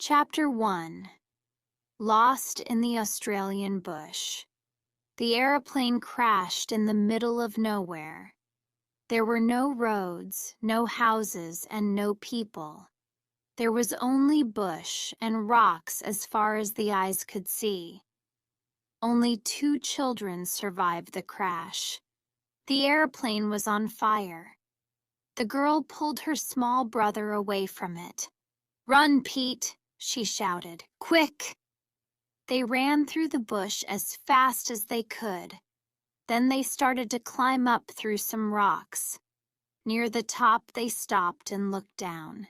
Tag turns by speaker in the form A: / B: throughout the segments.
A: Chapter 1. Lost in the Australian Bush. The aeroplane crashed in the middle of nowhere. There were no roads, no houses, and no people. There was only bush and rocks as far as the eyes could see. Only 2 children survived the crash. The airplane was on fire. The girl pulled her small brother away from it. "Run, Pete!" she shouted. "Quick!" They ran through the bush as fast as they could. Then they started to climb up through some rocks. Near the top, they stopped and looked down.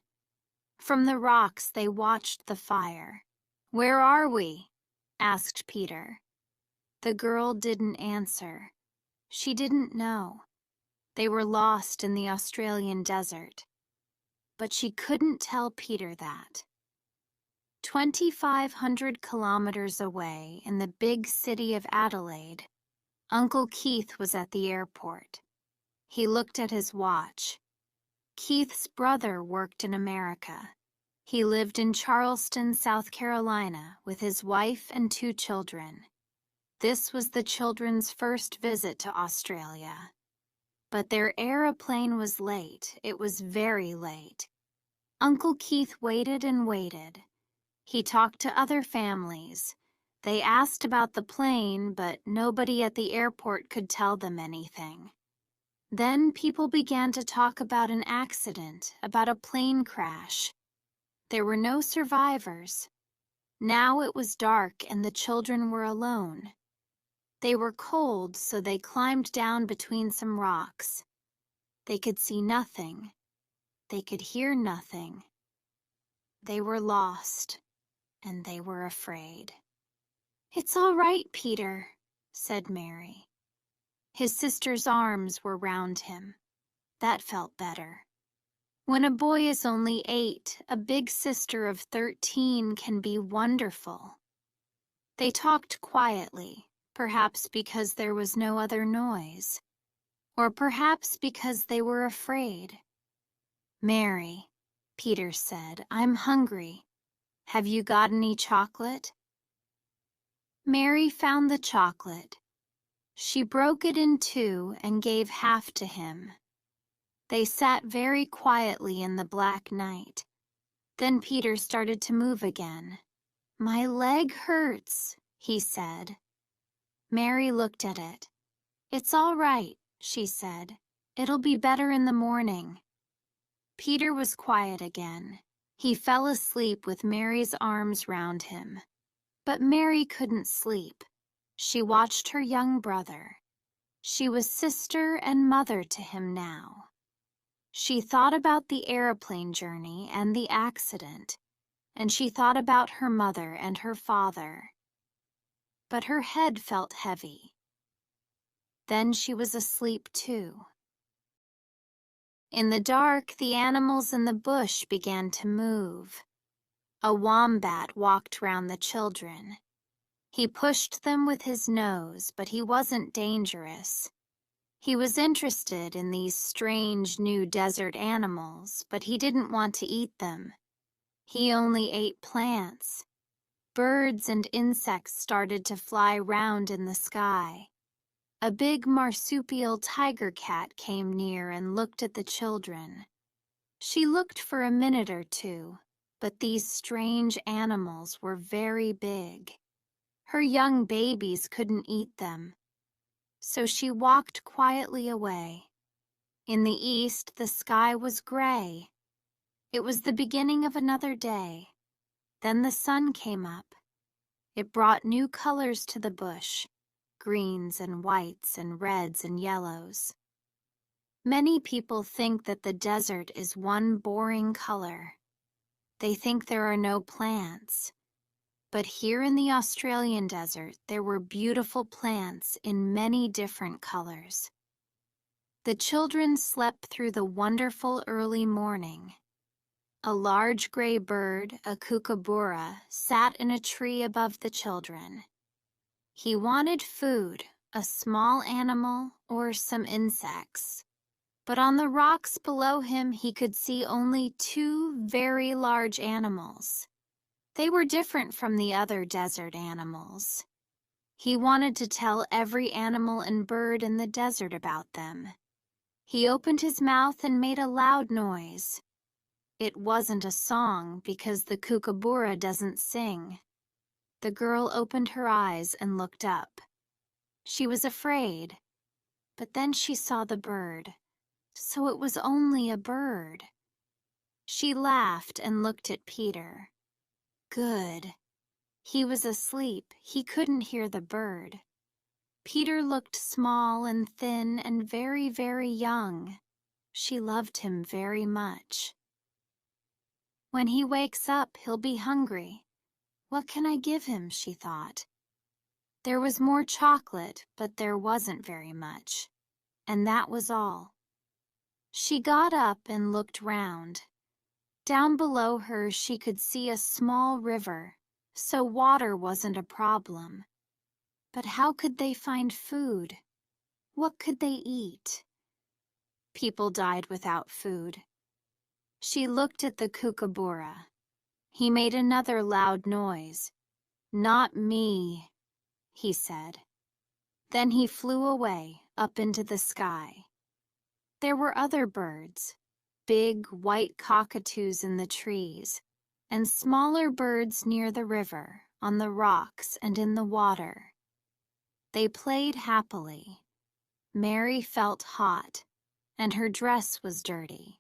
A: From the rocks, they watched the fire. "Where are we?" asked Peter. The girl didn't answer. She didn't know. They were lost in the Australian desert. But she couldn't tell Peter that. 2,500 kilometers away in the big city of Adelaide, Uncle Keith was at the airport. He looked at his watch. Keith's brother worked in America. He lived in Charleston, South Carolina, with his wife and 2 children. This was the children's first visit to Australia. But their airplane was late. It was very late. Uncle Keith waited and waited. He talked to other families. They asked about the plane, but nobody at the airport could tell them anything. Then people began to talk about an accident, about a plane crash. There were no survivors. Now it was dark and the children were alone. They were cold, so they climbed down between some rocks. They could see nothing. They could hear nothing. They were lost, and they were afraid. "It's all right, Peter," said Mary. His sister's arms were round him. That felt better. When a boy is only 8, a big sister of 13 can be wonderful. They talked quietly, perhaps because there was no other noise, or perhaps because they were afraid. "Mary," Peter said, "I'm hungry. Have you got any chocolate?" Mary found the chocolate. She broke it in 2 and gave half to him. They sat very quietly in the black night. Then Peter started to move again. "My leg hurts," he said. Mary looked at it. "It's all right," she said. "It'll be better in the morning." Peter was quiet again. He fell asleep with Mary's arms round him. But Mary couldn't sleep. She watched her young brother. She was sister and mother to him now. She thought about the airplane journey and the accident, and she thought about her mother and her father. But her head felt heavy. Then she was asleep too. In the dark, the animals in the bush began to move. A wombat walked round the children. He pushed them with his nose, but he wasn't dangerous. He was interested in these strange new desert animals, but he didn't want to eat them. He only ate plants. Birds and insects started to fly round in the sky. A big marsupial tiger cat came near and looked at the children. She looked for a minute or 2, but these strange animals were very big. Her young babies couldn't eat them. So she walked quietly away. In the east, the sky was gray. It was the beginning of another day. Then the sun came up. It brought new colors to the bush. Greens and whites and reds and yellows. Many people think that the desert is one boring color. They think there are no plants. But here in the Australian desert, there were beautiful plants in many different colors. The children slept through the wonderful early morning. A large gray bird, a kookaburra, sat in a tree above the children. He wanted food, a small animal, or some insects. But on the rocks below him he could see only 2 very large animals. They were different from the other desert animals. He wanted to tell every animal and bird in the desert about them. He opened his mouth and made a loud noise. It wasn't a song because the kookaburra doesn't sing. The girl opened her eyes and looked up. She was afraid, but then she saw the bird. So it was only a bird. She laughed and looked at Peter. Good. He was asleep. He couldn't hear the bird. Peter looked small and thin and very, very young. She loved him very much. When he wakes up, he'll be hungry. What can I give him, she thought. There was more chocolate, but there wasn't very much. And that was all. She got up and looked round. Down below her she could see a small river, so water wasn't a problem. But how could they find food? What could they eat? People died without food. She looked at the kookaburra. He made another loud noise. Not me, he said. Then he flew away, up into the sky. There were other birds, big white cockatoos in the trees, and smaller birds near the river, on the rocks and in the water. They played happily. Mary felt hot, and her dress was dirty.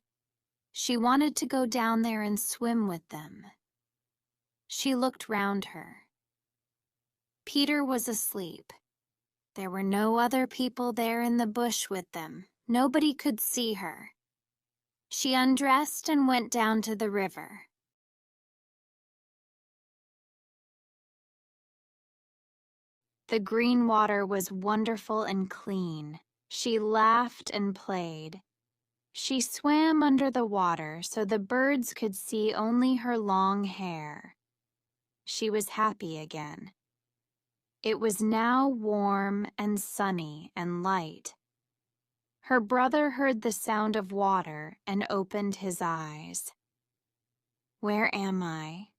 A: She wanted to go down there and swim with them. She looked round her. Peter was asleep. There were no other people there in the bush with them. Nobody could see her. She undressed and went down to the river. The green water was wonderful and clean. She laughed and played. She swam under the water so the birds could see only her long hair. She was happy again. It was now warm and sunny and light. Her brother heard the sound of water and opened his eyes. Where am I?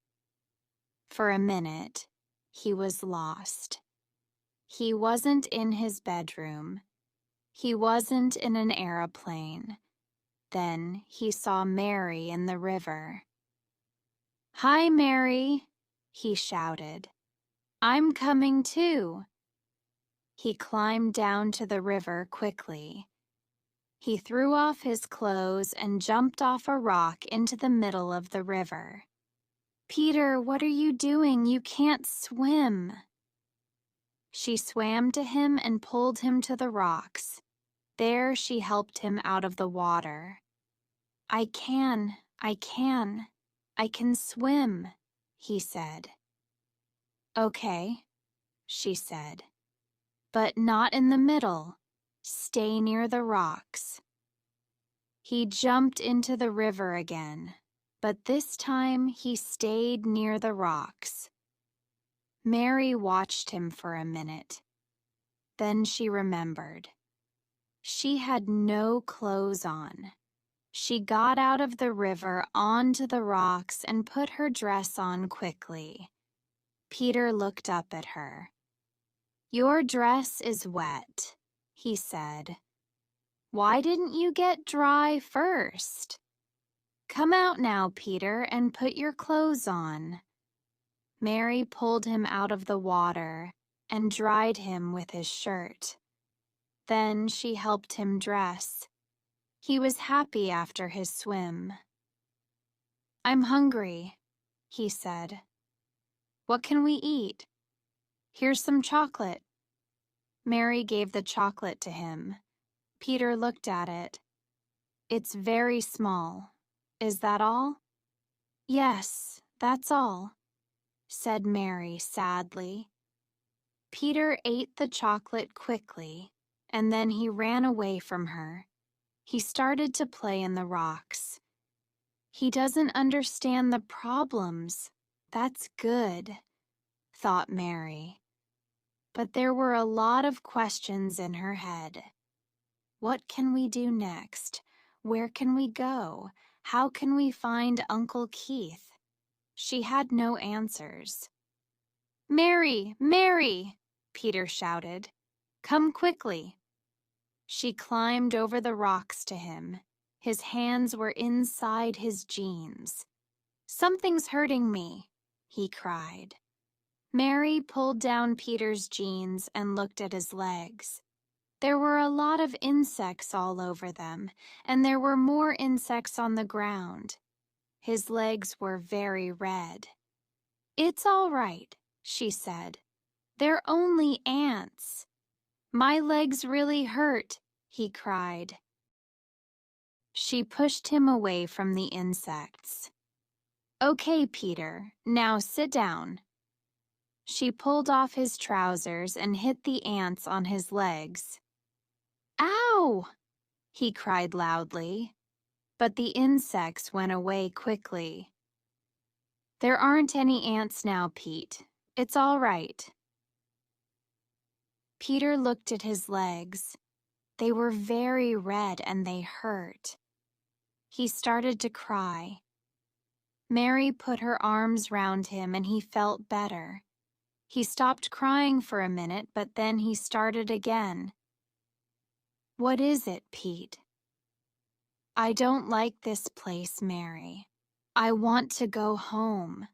A: For a minute, he was lost. He wasn't in his bedroom. He wasn't in an aeroplane. Then he saw Mary in the river. "Hi, Mary," he shouted. "I'm coming too." He climbed down to the river quickly. He threw off his clothes and jumped off a rock into the middle of the river. "Peter, what are you doing? You can't swim." She swam to him and pulled him to the rocks. There she helped him out of the water. I can swim," he said. "Okay," she said, "but not in the middle. Stay near the rocks." He jumped into the river again, but this time he stayed near the rocks. Mary watched him for a minute. Then she remembered. She had no clothes on. She got out of the river onto the rocks and put her dress on quickly. Peter looked up at her. "Your dress is wet," he said. "Why didn't you get dry first? Come out now, Peter, and put your clothes on." Mary pulled him out of the water and dried him with his shirt. Then she helped him dress. He was happy after his swim. "I'm hungry," he said. "What can we eat? Here's some chocolate." Mary gave the chocolate to him. Peter looked at it. "It's very small. Is that all?" "Yes, that's all," said Mary sadly. Peter ate the chocolate quickly, and then he ran away from her. He started to play in the rocks. He doesn't understand the problems. That's good, thought Mary. But there were a lot of questions in her head. What can we do next? Where can we go? How can we find Uncle Keith? She had no answers. "Mary, Mary!" Peter shouted. "Come quickly." She climbed over the rocks to him. His hands were inside his jeans. "Something's hurting me," he cried. Mary pulled down Peter's jeans and looked at his legs. There were a lot of insects all over them, and there were more insects on the ground. His legs were very red. "It's all right," she said. "They're only ants." "My legs really hurt," he cried. She pushed him away from the insects. "Okay, Peter, now sit down." She pulled off his trousers and hit the ants on his legs. "Ow!" he cried loudly, but the insects went away quickly. "There aren't any ants now, Pete. It's all right." Peter looked at his legs. They were very red and they hurt. He started to cry. Mary put her arms round him and he felt better. He stopped crying for a minute, but then he started again. "What is it, Pete?" "I don't like this place, Mary. I want to go home."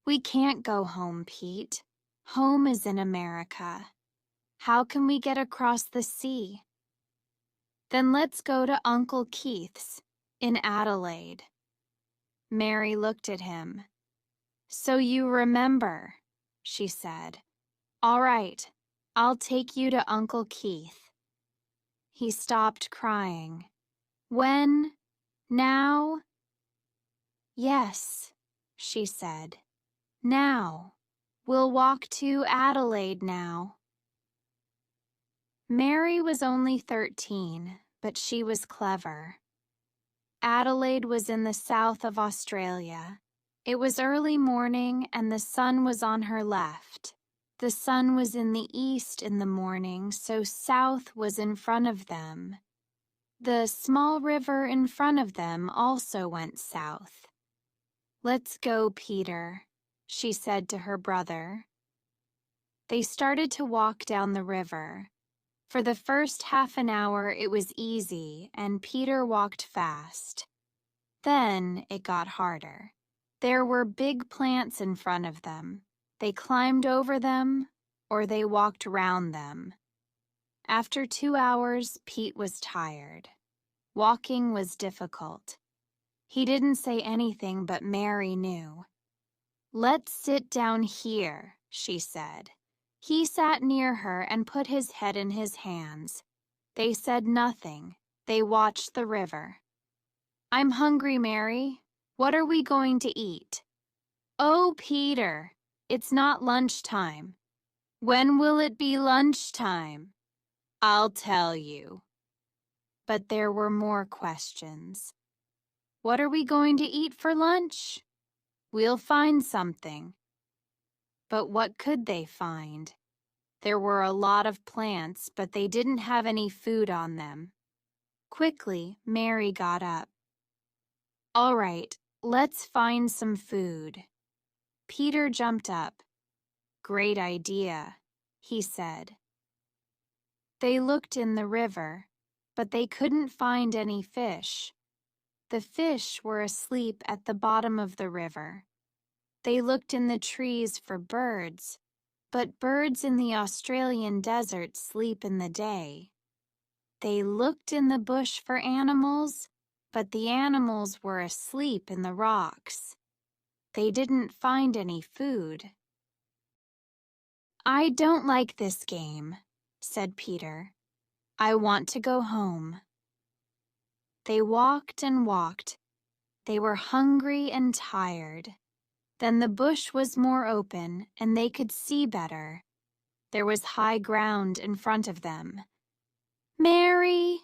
A: "We can't go home, Pete. Home is in America. How can we get across the sea?" "Then let's go to Uncle Keith's in Adelaide." Mary looked at him. "So you remember," she said. "All right, I'll take you to Uncle Keith." He stopped crying. "When? Now?" "Yes," she said. "Now. We'll walk to Adelaide now." Mary was only 13, but she was clever. Adelaide was in the south of Australia. It was early morning and the sun was on her left. The sun was in the east in the morning, so south was in front of them. The small river in front of them also went south. "Let's go, Peter," she said to her brother. They started to walk down the river. For the first half an hour it was easy and Peter walked fast. Then it got harder. There were big plants in front of them. They climbed over them or they walked round them. After 2 hours, Pete was tired. Walking was difficult. He didn't say anything, but Mary knew. "Let's sit down here," she said. He sat near her and put his head in his hands. They said nothing. They watched the river. "I'm hungry, Mary. What are we going to eat?" "Oh, Peter, it's not lunchtime." "When will it be lunchtime?" "I'll tell you." But there were more questions. "What are we going to eat for lunch?" "We'll find something." But what could they find? There were a lot of plants, but they didn't have any food on them. Quickly, Mary got up. "All right, let's find some food." Peter jumped up. "Great idea," he said. They looked in the river, but they couldn't find any fish. The fish were asleep at the bottom of the river. They looked in the trees for birds, but birds in the Australian desert sleep in the day. They looked in the bush for animals, but the animals were asleep in the rocks. They didn't find any food. "I don't like this game," said Peter. "I want to go home." They walked and walked. They were hungry and tired. Then the bush was more open and they could see better. There was high ground in front of them. "Mary!"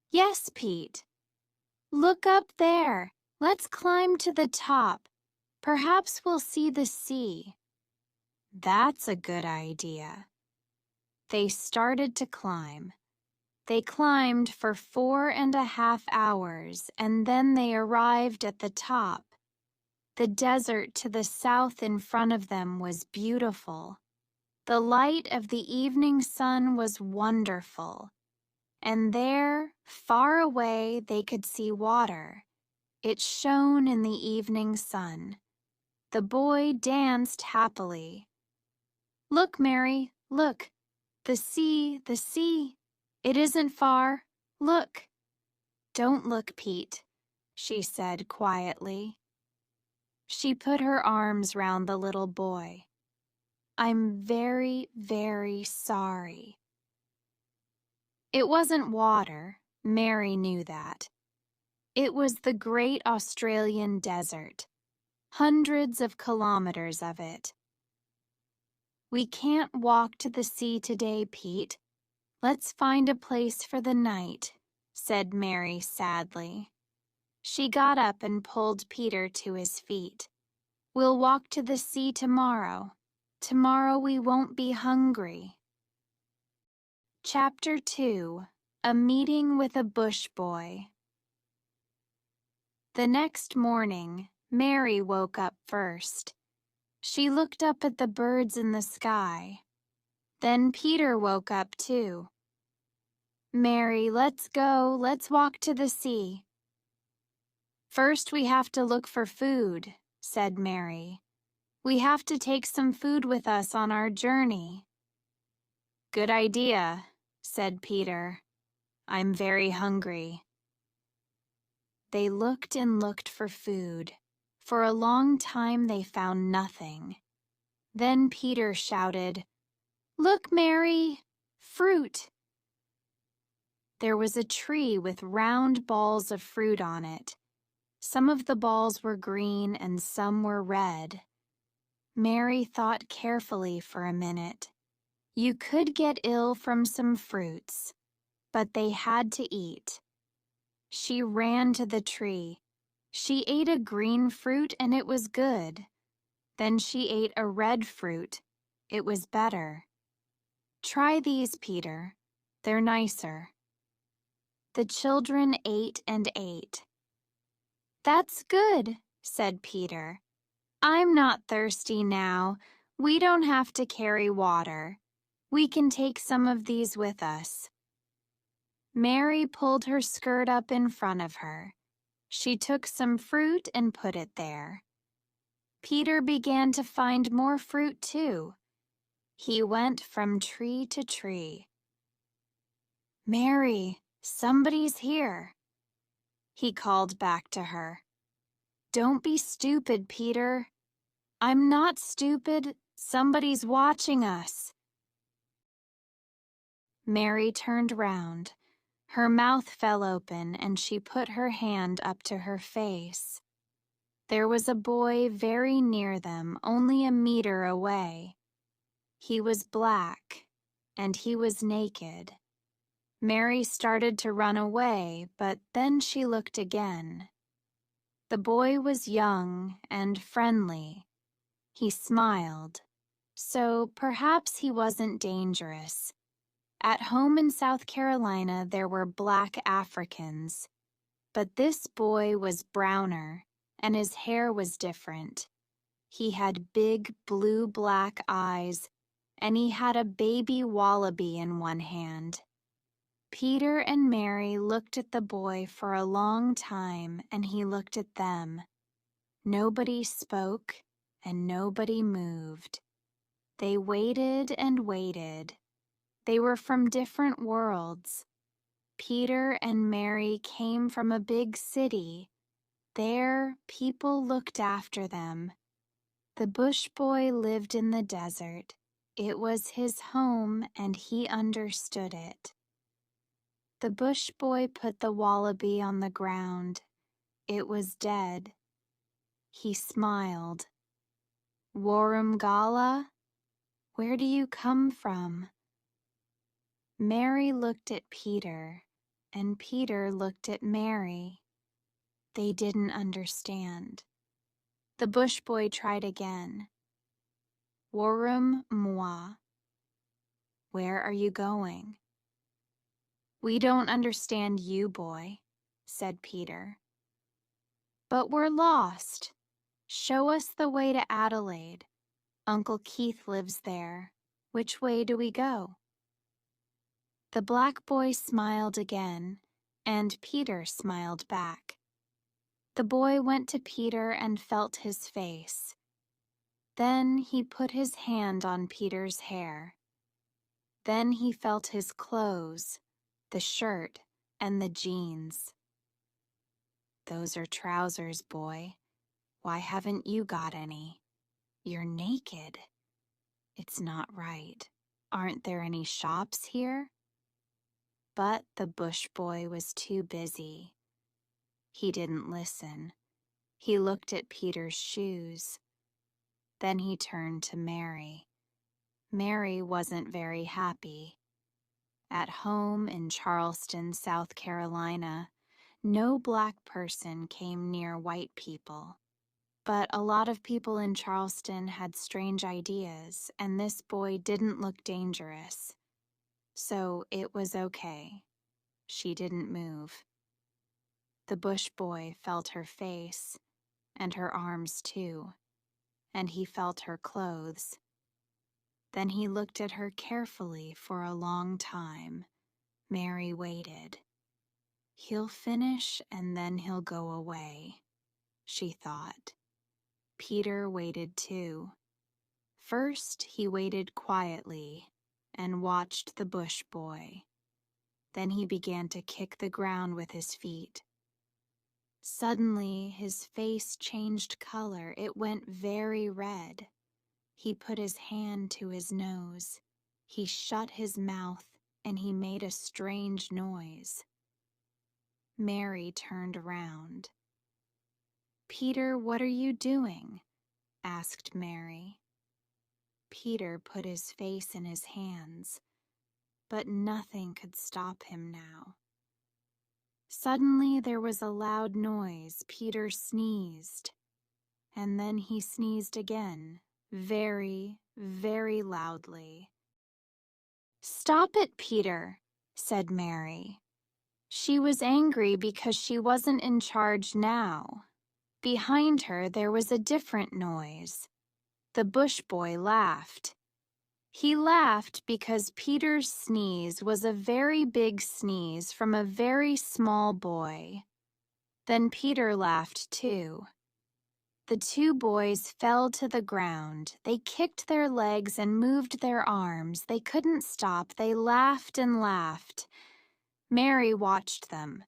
A: "Yes, Pete." "Look up there. Let's climb to the top. Perhaps we'll see the sea." "That's a good idea." They started to climb. They climbed for 4.5 hours and then they arrived at the top. The desert to the south in front of them was beautiful. The light of the evening sun was wonderful. And there, far away, they could see water. It shone in the evening sun. The boy danced happily. "Look, Mary, look! The sea, the sea! It isn't far. Look!" "Don't look, Pete," she said quietly. She put her arms round the little boy. "I'm very, very sorry." It wasn't water, Mary knew that. It was the great Australian desert, hundreds of kilometers of it. "We can't walk to the sea today, Pete. Let's find a place for the night," said Mary sadly. She got up and pulled Peter to his feet. "We'll walk to the sea tomorrow. Tomorrow we won't be hungry." Chapter 2: A Meeting with a Bush Boy. The next morning, Mary woke up first. She looked up at the birds in the sky. Then Peter woke up too. "Mary, let's go. Let's walk to the sea." "First we have to look for food," said Mary. "We have to take some food with us on our journey." "Good idea," said Peter. "I'm very hungry." They looked and looked for food. For a long time they found nothing. Then Peter shouted, "Look, Mary! Fruit!" There was a tree with round balls of fruit on it. Some of the balls were green and some were red. Mary thought carefully for a minute. You could get ill from some fruits, but they had to eat. She ran to the tree. She ate a green fruit and it was good. Then she ate a red fruit. It was better. "Try these, Peter. They're nicer." The children ate and ate. "That's good," said Peter. "I'm not thirsty now. We don't have to carry water. We can take some of these with us." Mary pulled her skirt up in front of her. She took some fruit and put it there. Peter began to find more fruit too. He went from tree to tree. "Mary, somebody's here," he called back to her. "Don't be stupid, Peter." "I'm not stupid. Somebody's watching us." Mary turned round. Her mouth fell open and she put her hand up to her face. There was a boy very near them, only a meter away. He was black and he was naked. Mary started to run away, but then she looked again. The boy was young and friendly. He smiled, so perhaps he wasn't dangerous. At home in South Carolina, there were black Africans, but this boy was browner, and his hair was different. He had big blue-black eyes, and he had a baby wallaby in one hand. Peter and Mary looked at the boy for a long time, and he looked at them. Nobody spoke, and nobody moved. They waited and waited. They were from different worlds. Peter and Mary came from a big city. There, people looked after them. The bush boy lived in the desert. It was his home, and he understood it. The bush boy put the wallaby on the ground. It was dead. He smiled. "Warumgala, where do you come from?" Mary looked at Peter, and Peter looked at Mary. They didn't understand. The bush boy tried again. "Warum moi. Where are you going?" "We don't understand you, boy," said Peter. "But we're lost. "Show us the way to Adelaide. Uncle Keith lives there. Which way do we go?" The black boy smiled again, and Peter smiled back. The boy went to Peter and felt his face. Then he put his hand on Peter's hair. Then he felt his clothes, the shirt and the jeans. "Those are trousers, boy. Why haven't you got any? You're naked. It's not right. Aren't there any shops here?" But the bush boy was too busy. He didn't listen. He looked at Peter's shoes. Then he turned to Mary. Mary wasn't very happy. At home in Charleston, South Carolina, no black person came near white people. But a lot of people in Charleston had strange ideas, and this boy didn't look dangerous. So it was okay. She didn't move. The bush boy felt her face, and her arms too, and he felt her clothes. Then he looked at her carefully for a long time. Mary waited. "He'll finish and then he'll go away," she thought. Peter waited too. First, he waited quietly and watched the bush boy. Then he began to kick the ground with his feet. Suddenly, his face changed color. It went very red. He put his hand to his nose. He shut his mouth, and he made a strange noise. Mary turned around. "Peter, what are you doing?" asked Mary. Peter put his face in his hands, but nothing could stop him now. Suddenly there was a loud noise. Peter sneezed, and then he sneezed again, very, very loudly. "Stop it, Peter," said Mary. She was angry because she wasn't in charge now. Behind her there was a different noise. The bush boy laughed. He laughed because Peter's sneeze was a very big sneeze from a very small boy. Then Peter laughed too. The two boys fell to the ground. They kicked their legs and moved their arms. They couldn't stop. They laughed and laughed. Mary watched them.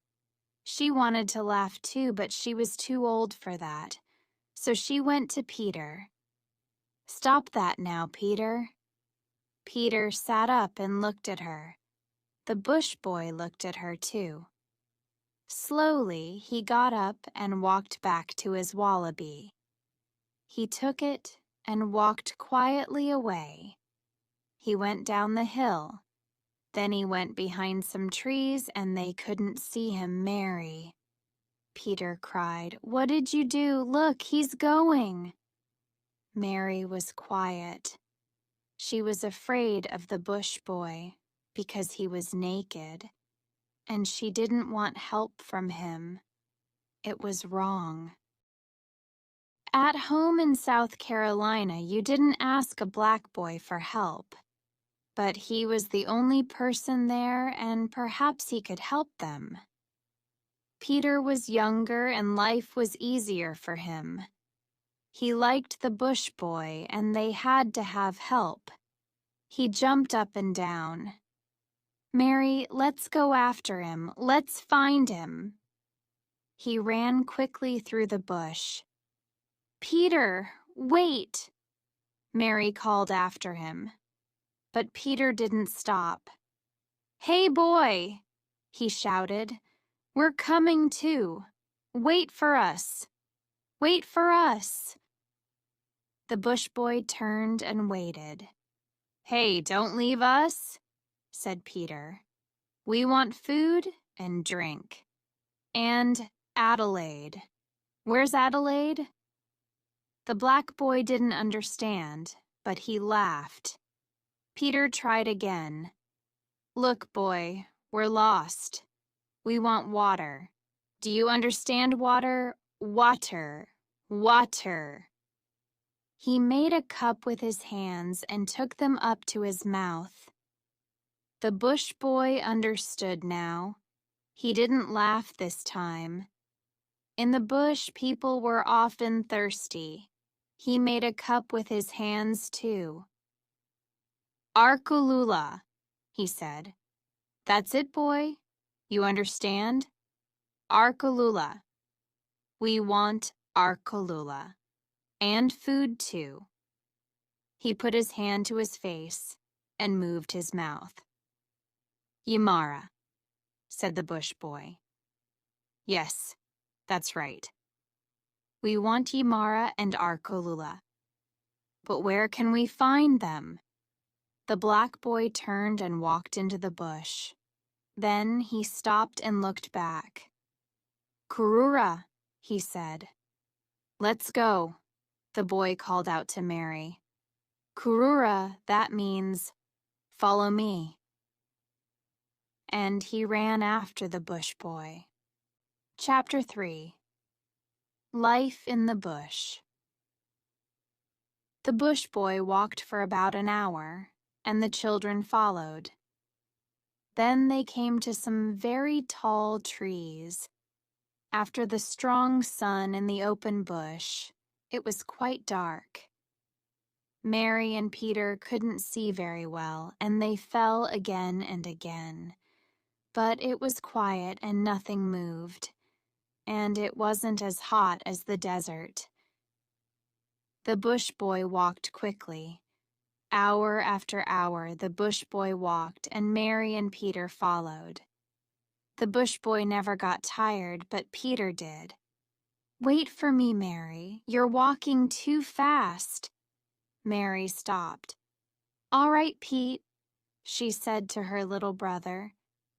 A: She wanted to laugh too, but she was too old for that. So she went to Peter. "Stop that now, Peter." Peter sat up and looked at her. The bush boy looked at her too. Slowly, he got up and walked back to his wallaby. He took it and walked quietly away. He went down the hill. Then he went behind some trees and they couldn't see him. "Mary," Peter cried, "what did you do? Look, he's going." Mary was quiet. She was afraid of the bush boy because he was naked, and she didn't want help from him. It was wrong. At home in South Carolina, you didn't ask a black boy for help. But he was the only person there, and perhaps he could help them. Peter was younger and life was easier for him. He liked the bush boy, and they had to have help. He jumped up and down. "Mary, let's go after him. Let's find him." He ran quickly through the bush. "Peter, wait!" Mary called after him. But Peter didn't stop. "Hey, boy!" he shouted. "We're coming too. Wait for us. Wait for us." The bush boy turned and waited. "Hey, don't leave us," said Peter. "We want food and drink. And Adelaide. Where's Adelaide?" The black boy didn't understand, but he laughed. Peter tried again. "Look, boy, we're lost. We want water. Do you understand water? Water. Water. He made a cup with his hands and took them up to his mouth. The bush boy understood now. He didn't laugh this time. In the bush, people were often thirsty. He made a cup with his hands too. Arkulula, he said. That's it, boy. You understand? Arkulula. We want Arkulula. And food too. He put his hand to his face and moved his mouth. Yamara, said the bush boy. Yes, that's right. We want Yamara and Arkulula. But where can we find them? The black boy turned and walked into the bush. Then he stopped and looked back. Kurura, he said. Let's go, the boy called out to Mary. Kurura, that means, follow me. And he ran after the bush boy. Chapter 3. Life in the Bush. The bush boy walked for about an hour, and the children followed. Then they came to some very tall trees. After the strong sun in the open bush, it was quite dark. Mary and Peter couldn't see very well, and they fell again and again. But it was quiet and nothing moved, and it wasn't as hot as the desert. The bush boy walked quickly. Hour after hour, the bush boy walked, and Mary and Peter followed. The bush boy never got tired, but Peter did. Wait for me, Mary. You're walking too fast. Mary stopped. All right, Pete, she said to her little brother.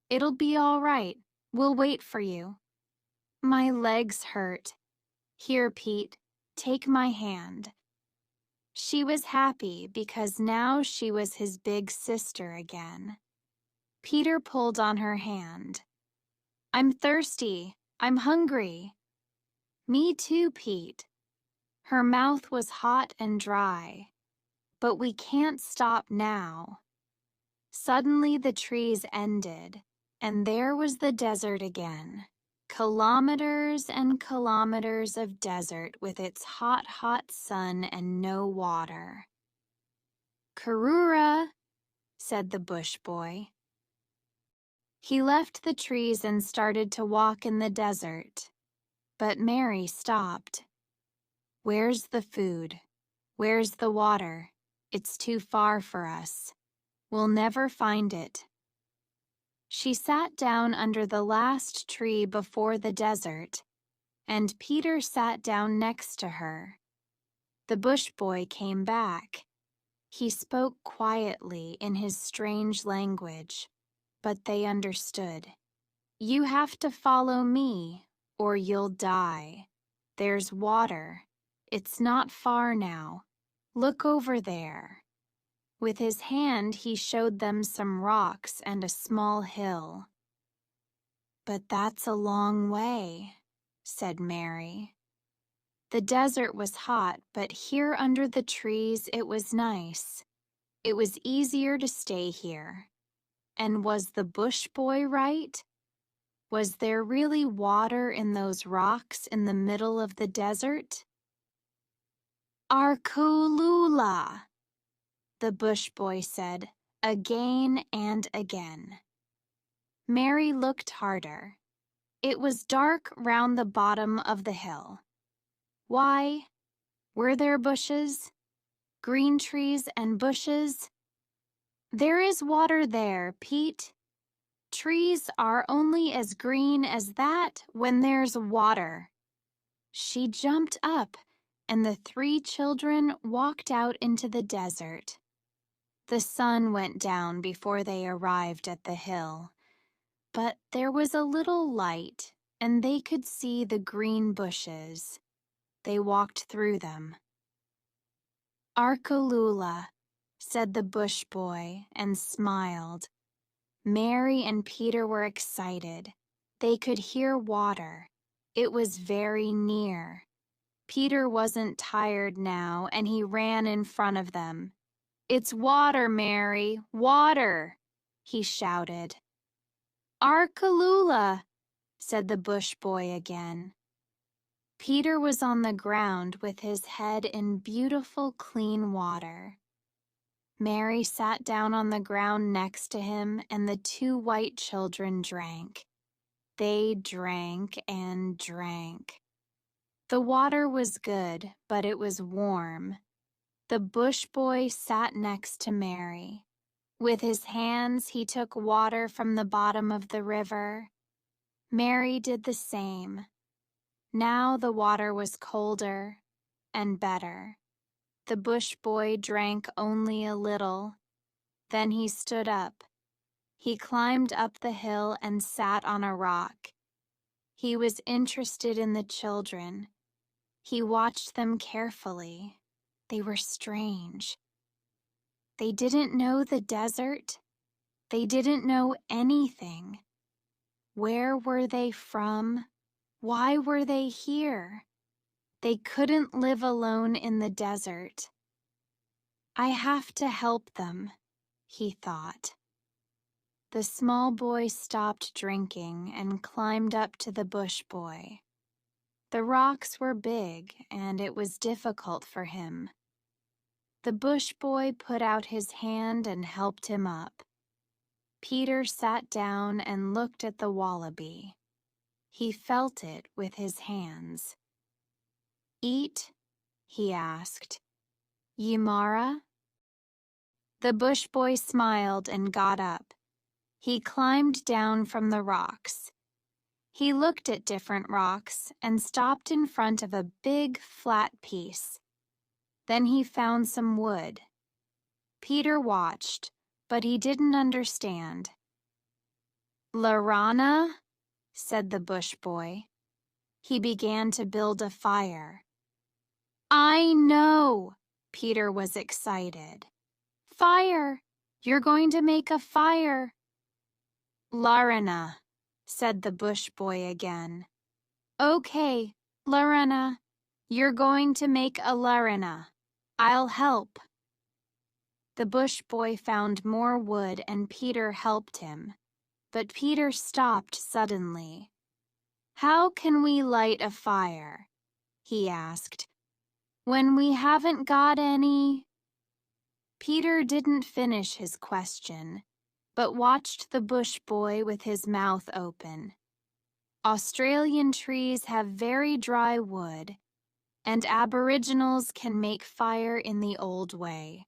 A: It'll be all right. We'll wait for you. My legs hurt. Here, Pete, take my hand. She was happy because now she was his big sister again. Peter pulled on her hand. I'm thirsty. I'm hungry. Me too, Pete. Her mouth was hot and dry. But we can't stop now. Suddenly the trees ended, and there was the desert again. Kilometers and kilometers of desert with its hot, hot sun and no water. Kurura, said the bush boy. He left the trees and started to walk in the desert. But Mary stopped. Where's the food? Where's the water? It's too far for us. We'll never find it. She sat down under the last tree before the desert, and Peter sat down next to her. The bush boy came back. He spoke quietly in his strange language, but they understood. You have to follow me, or you'll die. There's water. It's not far now. Look over there. With his hand, he showed them some rocks and a small hill. But that's a long way, said Mary. The desert was hot, but here under the trees it was nice. It was easier to stay here. And was the bush boy right? Was there really water in those rocks in the middle of the desert? Arkulula, the bush boy said, again and again. Mary looked harder. It was dark round the bottom of the hill. Why? Were there bushes? Green trees and bushes? There is water there, Pete. Trees are only as green as that when there's water. She jumped up, and the three children walked out into the desert. The sun went down before they arrived at the hill, but there was a little light, and they could see the green bushes. They walked through them. Arkulula, said the bush boy, and smiled. Mary and Peter were excited. They could hear water. It was very near. Peter wasn't tired now, and he ran in front of them. "It's water, Mary, water!" he shouted. "Arkalula," said the bush boy again. Peter was on the ground with his head in beautiful clean water. Mary sat down on the ground next to him, and the two white children drank. They drank and drank. The water was good, but it was warm. The bush boy sat next to Mary. With his hands, he took water from the bottom of the river. Mary did the same. Now the water was colder and better. The bush boy drank only a little. Then he stood up. He climbed up the hill and sat on a rock. He was interested in the children. He watched them carefully. They were strange. They didn't know the desert. They didn't know anything. Where were they from? Why were they here? They couldn't live alone in the desert. "I have to help them," he thought. The small boy stopped drinking and climbed up to the bush boy. The rocks were big, and it was difficult for him. The bush boy put out his hand and helped him up. Peter sat down and looked at the wallaby. He felt it with his hands. "Eat?" he asked. "Yimara?" The bush boy smiled and got up. He climbed down from the rocks. He looked at different rocks and stopped in front of a big, flat piece. Then he found some wood. Peter watched, but he didn't understand. "Larana?" said the bush boy. He began to build a fire. "I know!" Peter was excited. "Fire! You're going to make a fire!" "Larana," said the bush boy again. "Okay, Larana, you're going to make a larana. I'll help." The bush boy found more wood and Peter helped him. But Peter stopped suddenly. "How can we light a fire?" he asked. "When we haven't got any?" Peter didn't finish his question, but watched the bush boy with his mouth open. Australian trees have very dry wood, and Aboriginals can make fire in the old way.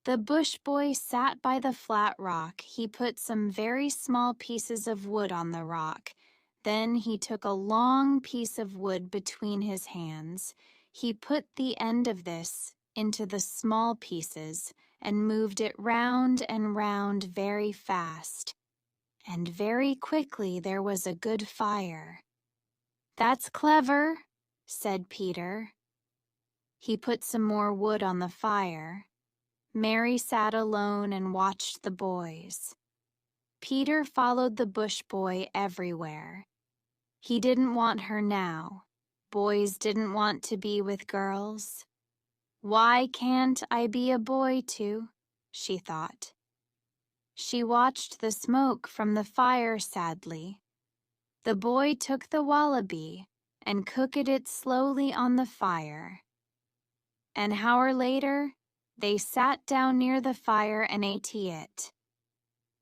A: The bush boy sat by the flat rock. He put some very small pieces of wood on the rock. Then he took a long piece of wood between his hands. He put the end of this into the small pieces and moved it round and round very fast. And very quickly there was a good fire. "That's clever," said Peter. He put some more wood on the fire. Mary sat alone and watched the boys. Peter followed the bush boy everywhere. He didn't want her now. Boys didn't want to be with girls. "Why can't I be a boy too?" she thought. She watched the smoke from the fire sadly. The boy took the wallaby and cooked it slowly on the fire. An hour later, they sat down near the fire and ate it.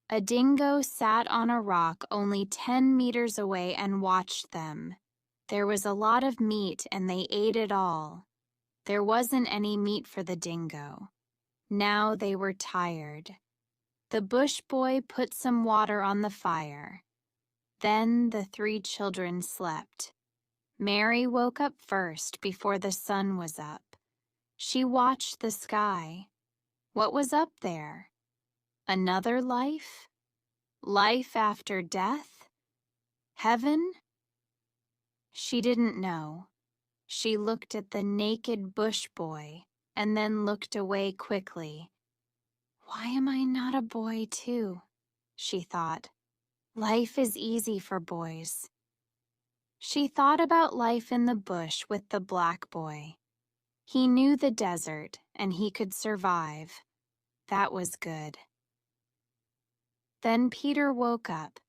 A: A dingo sat on a rock only 10 meters away and watched them. There was a lot of meat and they ate it all. There wasn't any meat for the dingo. Now they were tired. The bush boy put some water on the fire. Then the 3 children slept. Mary woke up first before the sun was up. She watched the sky. What was up there? Another life? Life after death? Heaven? She didn't know. She looked at the naked bush boy and then looked away quickly. "Why am I not a boy too?" she thought. "Life is easy for boys." She thought about life in the bush with the black boy. He knew the desert and he could survive. That was good. Then Peter woke up.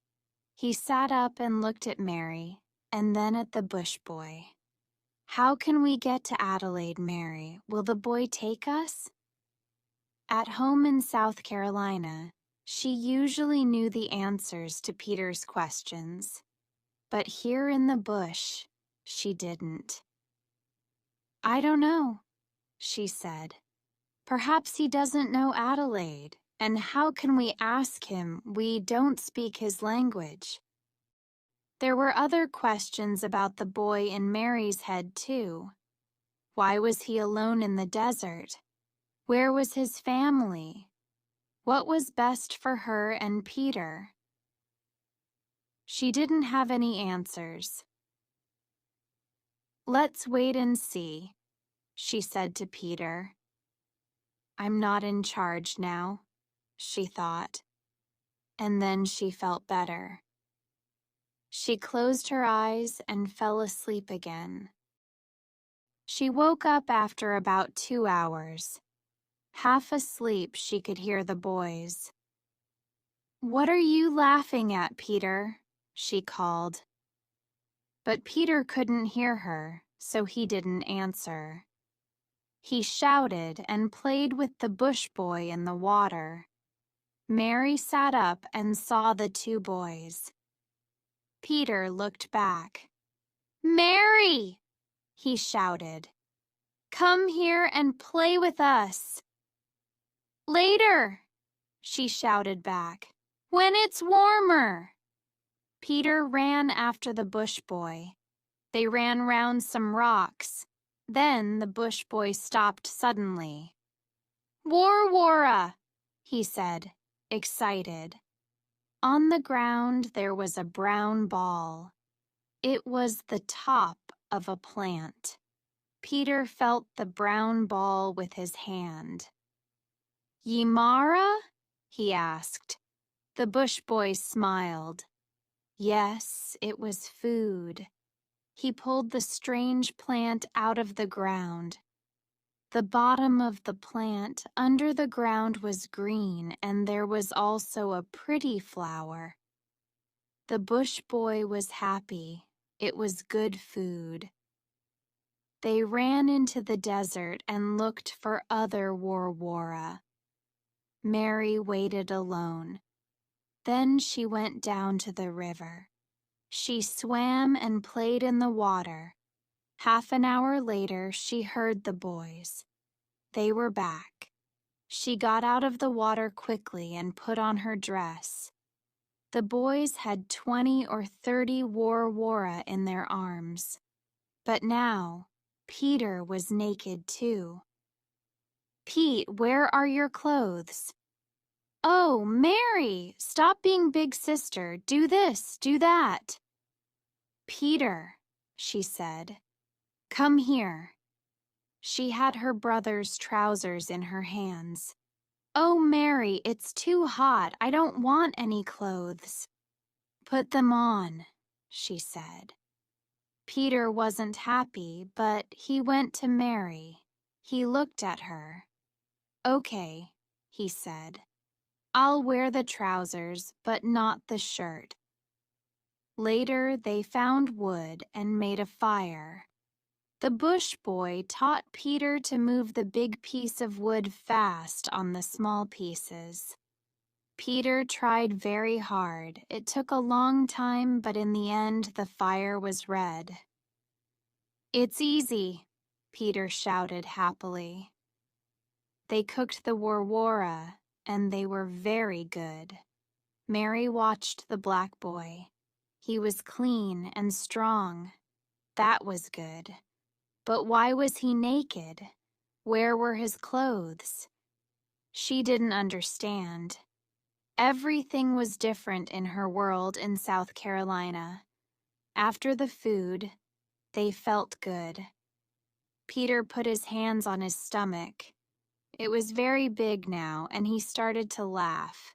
A: He sat up and looked at Mary, and then at the bush boy. How can we get to Adelaide, Mary? Will the boy take us? At home in South Carolina, she usually knew the answers to Peter's questions. But here in the bush, she didn't. I don't know, she said. Perhaps he doesn't know Adelaide, and how can we ask him? We don't speak his language. There were other questions about the boy in Mary's head, too. Why was he alone in the desert? Where was his family? What was best for her and Peter? She didn't have any answers. Let's wait and see, she said to Peter. I'm not in charge now, she thought. And then she felt better. She closed her eyes and fell asleep again. She woke up after about 2 hours. Half asleep, she could hear the boys. What are you laughing at, Peter? She called. But Peter couldn't hear her, so he didn't answer. He shouted and played with the bush boy in the water. Mary sat up and saw the two boys. Peter looked back. Mary! He shouted. Come here and play with us. Later, she shouted back. When it's warmer. Peter ran after the bush boy. They ran round some rocks. Then the bush boy stopped suddenly. Warwara, he said, excited. On the ground there was a brown ball. It was the top of a plant. Peter felt the brown ball with his hand. Yimara? He asked. The bush boy smiled. Yes, it was food. He pulled the strange plant out of the ground. The bottom of the plant under the ground was green, and there was also a pretty flower. The bush boy was happy. It was good food. They ran into the desert and looked for other warwara. Mary waited alone. Then she went down to the river. She swam and played in the water. Half an hour later, she heard the boys. They were back. She got out of the water quickly and put on her dress. The boys had 20 or 30 warwara in their arms. But now, Peter was naked too. Pete, where are your clothes? Oh, Mary, stop being big sister. Do this, do that. Peter, she said, come here. She had her brother's trousers in her hands. Oh, Mary, it's too hot. I don't want any clothes. Put them on, she said. Peter wasn't happy, but he went to Mary. He looked at her. Okay, he said. I'll wear the trousers, but not the shirt. Later, they found wood and made a fire. The bush boy taught Peter to move the big piece of wood fast on the small pieces. Peter tried very hard. It took a long time, but in the end, the fire was red. It's easy, Peter shouted happily. They cooked the warwara, and they were very good. Mary watched the black boy. He was clean and strong. That was good. But why was he naked? Where were his clothes? She didn't understand. Everything was different in her world in South Carolina. After the food, they felt good. Peter put his hands on his stomach. It was very big now, and he started to laugh.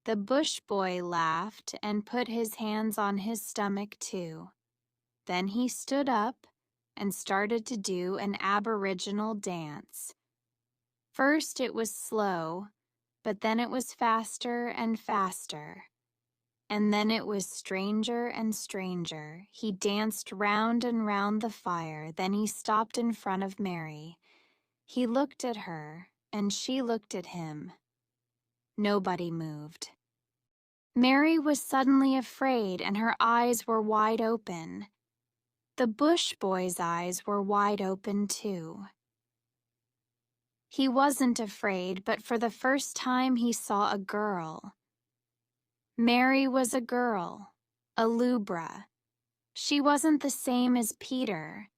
A: The bush boy laughed and put his hands on his stomach too. Then he stood up and started to do an Aboriginal dance. First it was slow, but then it was faster and faster. And then it was stranger and stranger. He danced round and round the fire. Then he stopped in front of Mary. He looked at her, and she looked at him. Nobody moved. Mary was suddenly afraid, and her eyes were wide open. The bush boy's eyes were wide open too. He wasn't afraid, but for the first time he saw a girl. Mary was a girl, a lubra. She wasn't the same as Peter.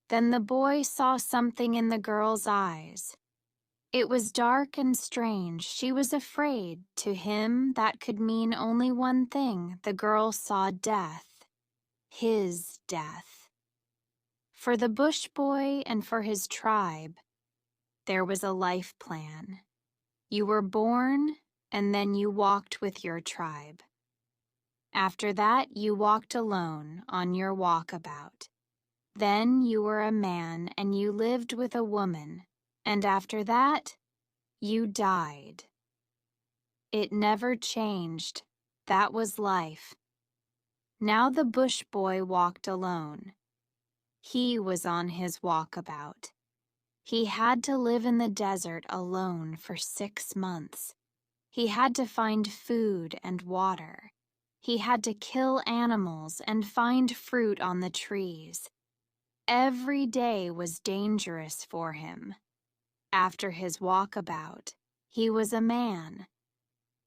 A: Then the boy saw something in the girl's eyes. It was dark and strange. She was afraid. To him, that could mean only one thing. The girl saw death. His death. For the bush boy and for his tribe, there was a life plan. You were born, and then you walked with your tribe. After that, you walked alone on your walkabout. Then you were a man, and you lived with a woman. And after that, you died. It never changed. That was life. Now the bush boy walked alone. He was on his walkabout. He had to live in the desert alone for 6 months. He had to find food and water. He had to kill animals and find fruit on the trees. Every day was dangerous for him. After his walkabout, he was a man.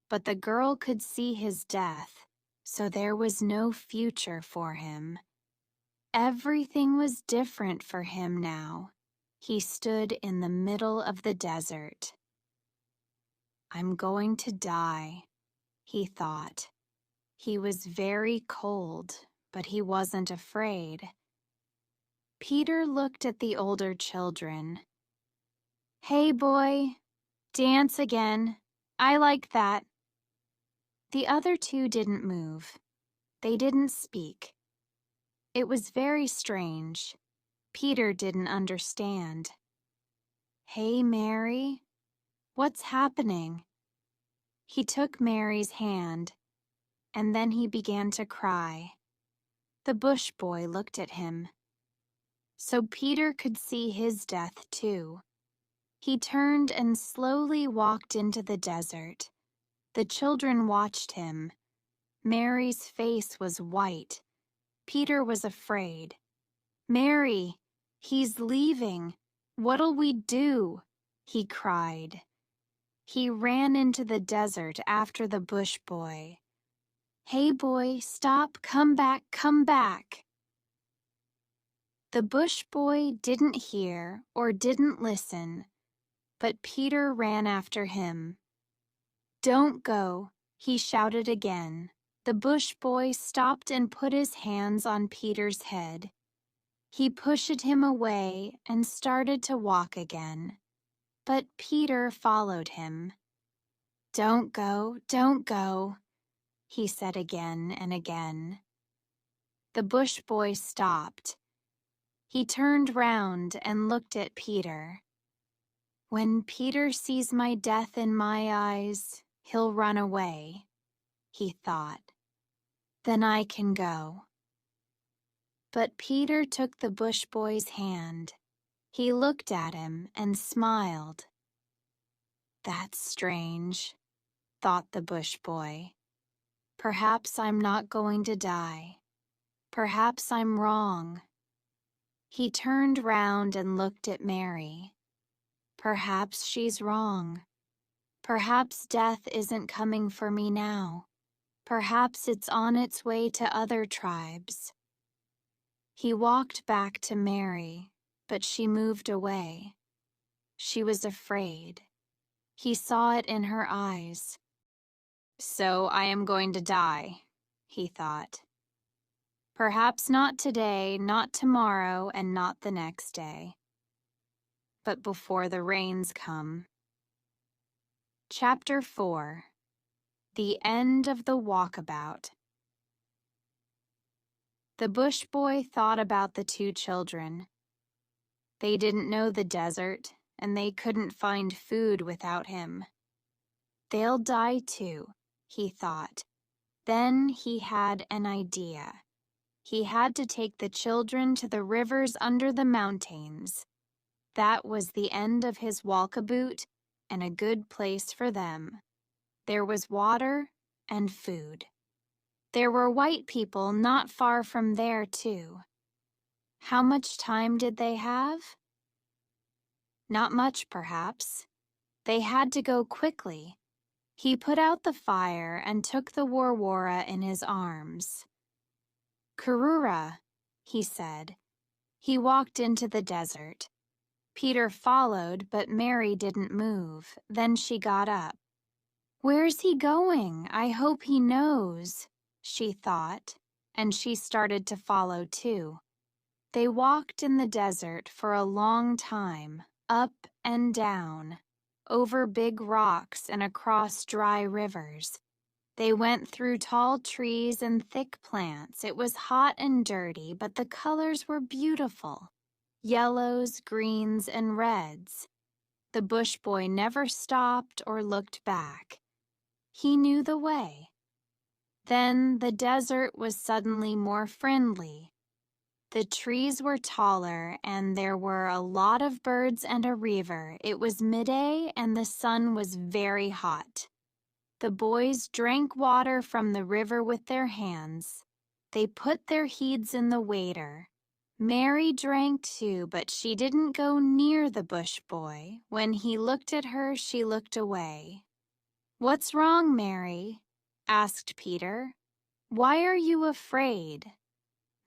A: But the girl could see his death, so there was no future for him. Everything was different for him now. He stood in the middle of the desert. I'm going to die, he thought. He was very cold, but he wasn't afraid. Peter looked at the older children. Hey, boy, dance again. I like that. The other two didn't move. They didn't speak. It was very strange. Peter didn't understand. Hey, Mary, what's happening? He took Mary's hand, and then he began to cry. The bush boy looked at him. So Peter could see his death too. He turned and slowly walked into the desert. The children watched him. Mary's face was white. Peter was afraid. Mary, he's leaving. What'll we do? He cried. He ran into the desert after the bush boy. Hey, boy, stop, come back, come back. The bush boy didn't hear or didn't listen, but Peter ran after him. Don't go, he shouted again. The bush boy stopped and put his hands on Peter's head. He pushed him away and started to walk again, but Peter followed him. Don't go, he said again and again. The bush boy stopped. He turned round and looked at Peter. When Peter sees my death in my eyes, he'll run away, he thought. Then I can go. But Peter took the bush boy's hand. He looked at him and smiled. That's strange, thought the bush boy. Perhaps I'm not going to die. Perhaps I'm wrong. He turned round and looked at Mary. Perhaps she's wrong. Perhaps death isn't coming for me now. Perhaps it's on its way to other tribes. He walked back to Mary, but she moved away. She was afraid. He saw it in her eyes. So I am going to die, he thought. Perhaps not today, not tomorrow, and not the next day. But before the rains come. Chapter 4. The End of the Walkabout. The bush boy thought about the two children. They didn't know the desert, and they couldn't find food without him. They'll die too, he thought. Then he had an idea. He had to take the children to the rivers under the mountains. That was the end of his walkabout and a good place for them. There was water and food. There were white people not far from there, too. How much time did they have? Not much, perhaps. They had to go quickly. He put out the fire and took the warwara in his arms. Karura, he said. He walked into the desert. Peter followed, but Mary didn't move. Then she got up. Where's he going? I hope he knows, she thought, and she started to follow too. They walked in the desert for a long time, up and down, over big rocks and across dry rivers. They went through tall trees and thick plants. It was hot and dirty, but the colors were beautiful. Yellows, greens, and reds. The bush boy never stopped or looked back. He knew the way. Then the desert was suddenly more friendly. The trees were taller, and there were a lot of birds and a river. It was midday, and the sun was very hot. The boys drank water from the river with their hands. They put their heads in the waiter. Mary drank too, but she didn't go near the bush boy. When he looked at her, she looked away. "What's wrong, Mary?" asked Peter. "Why are you afraid?"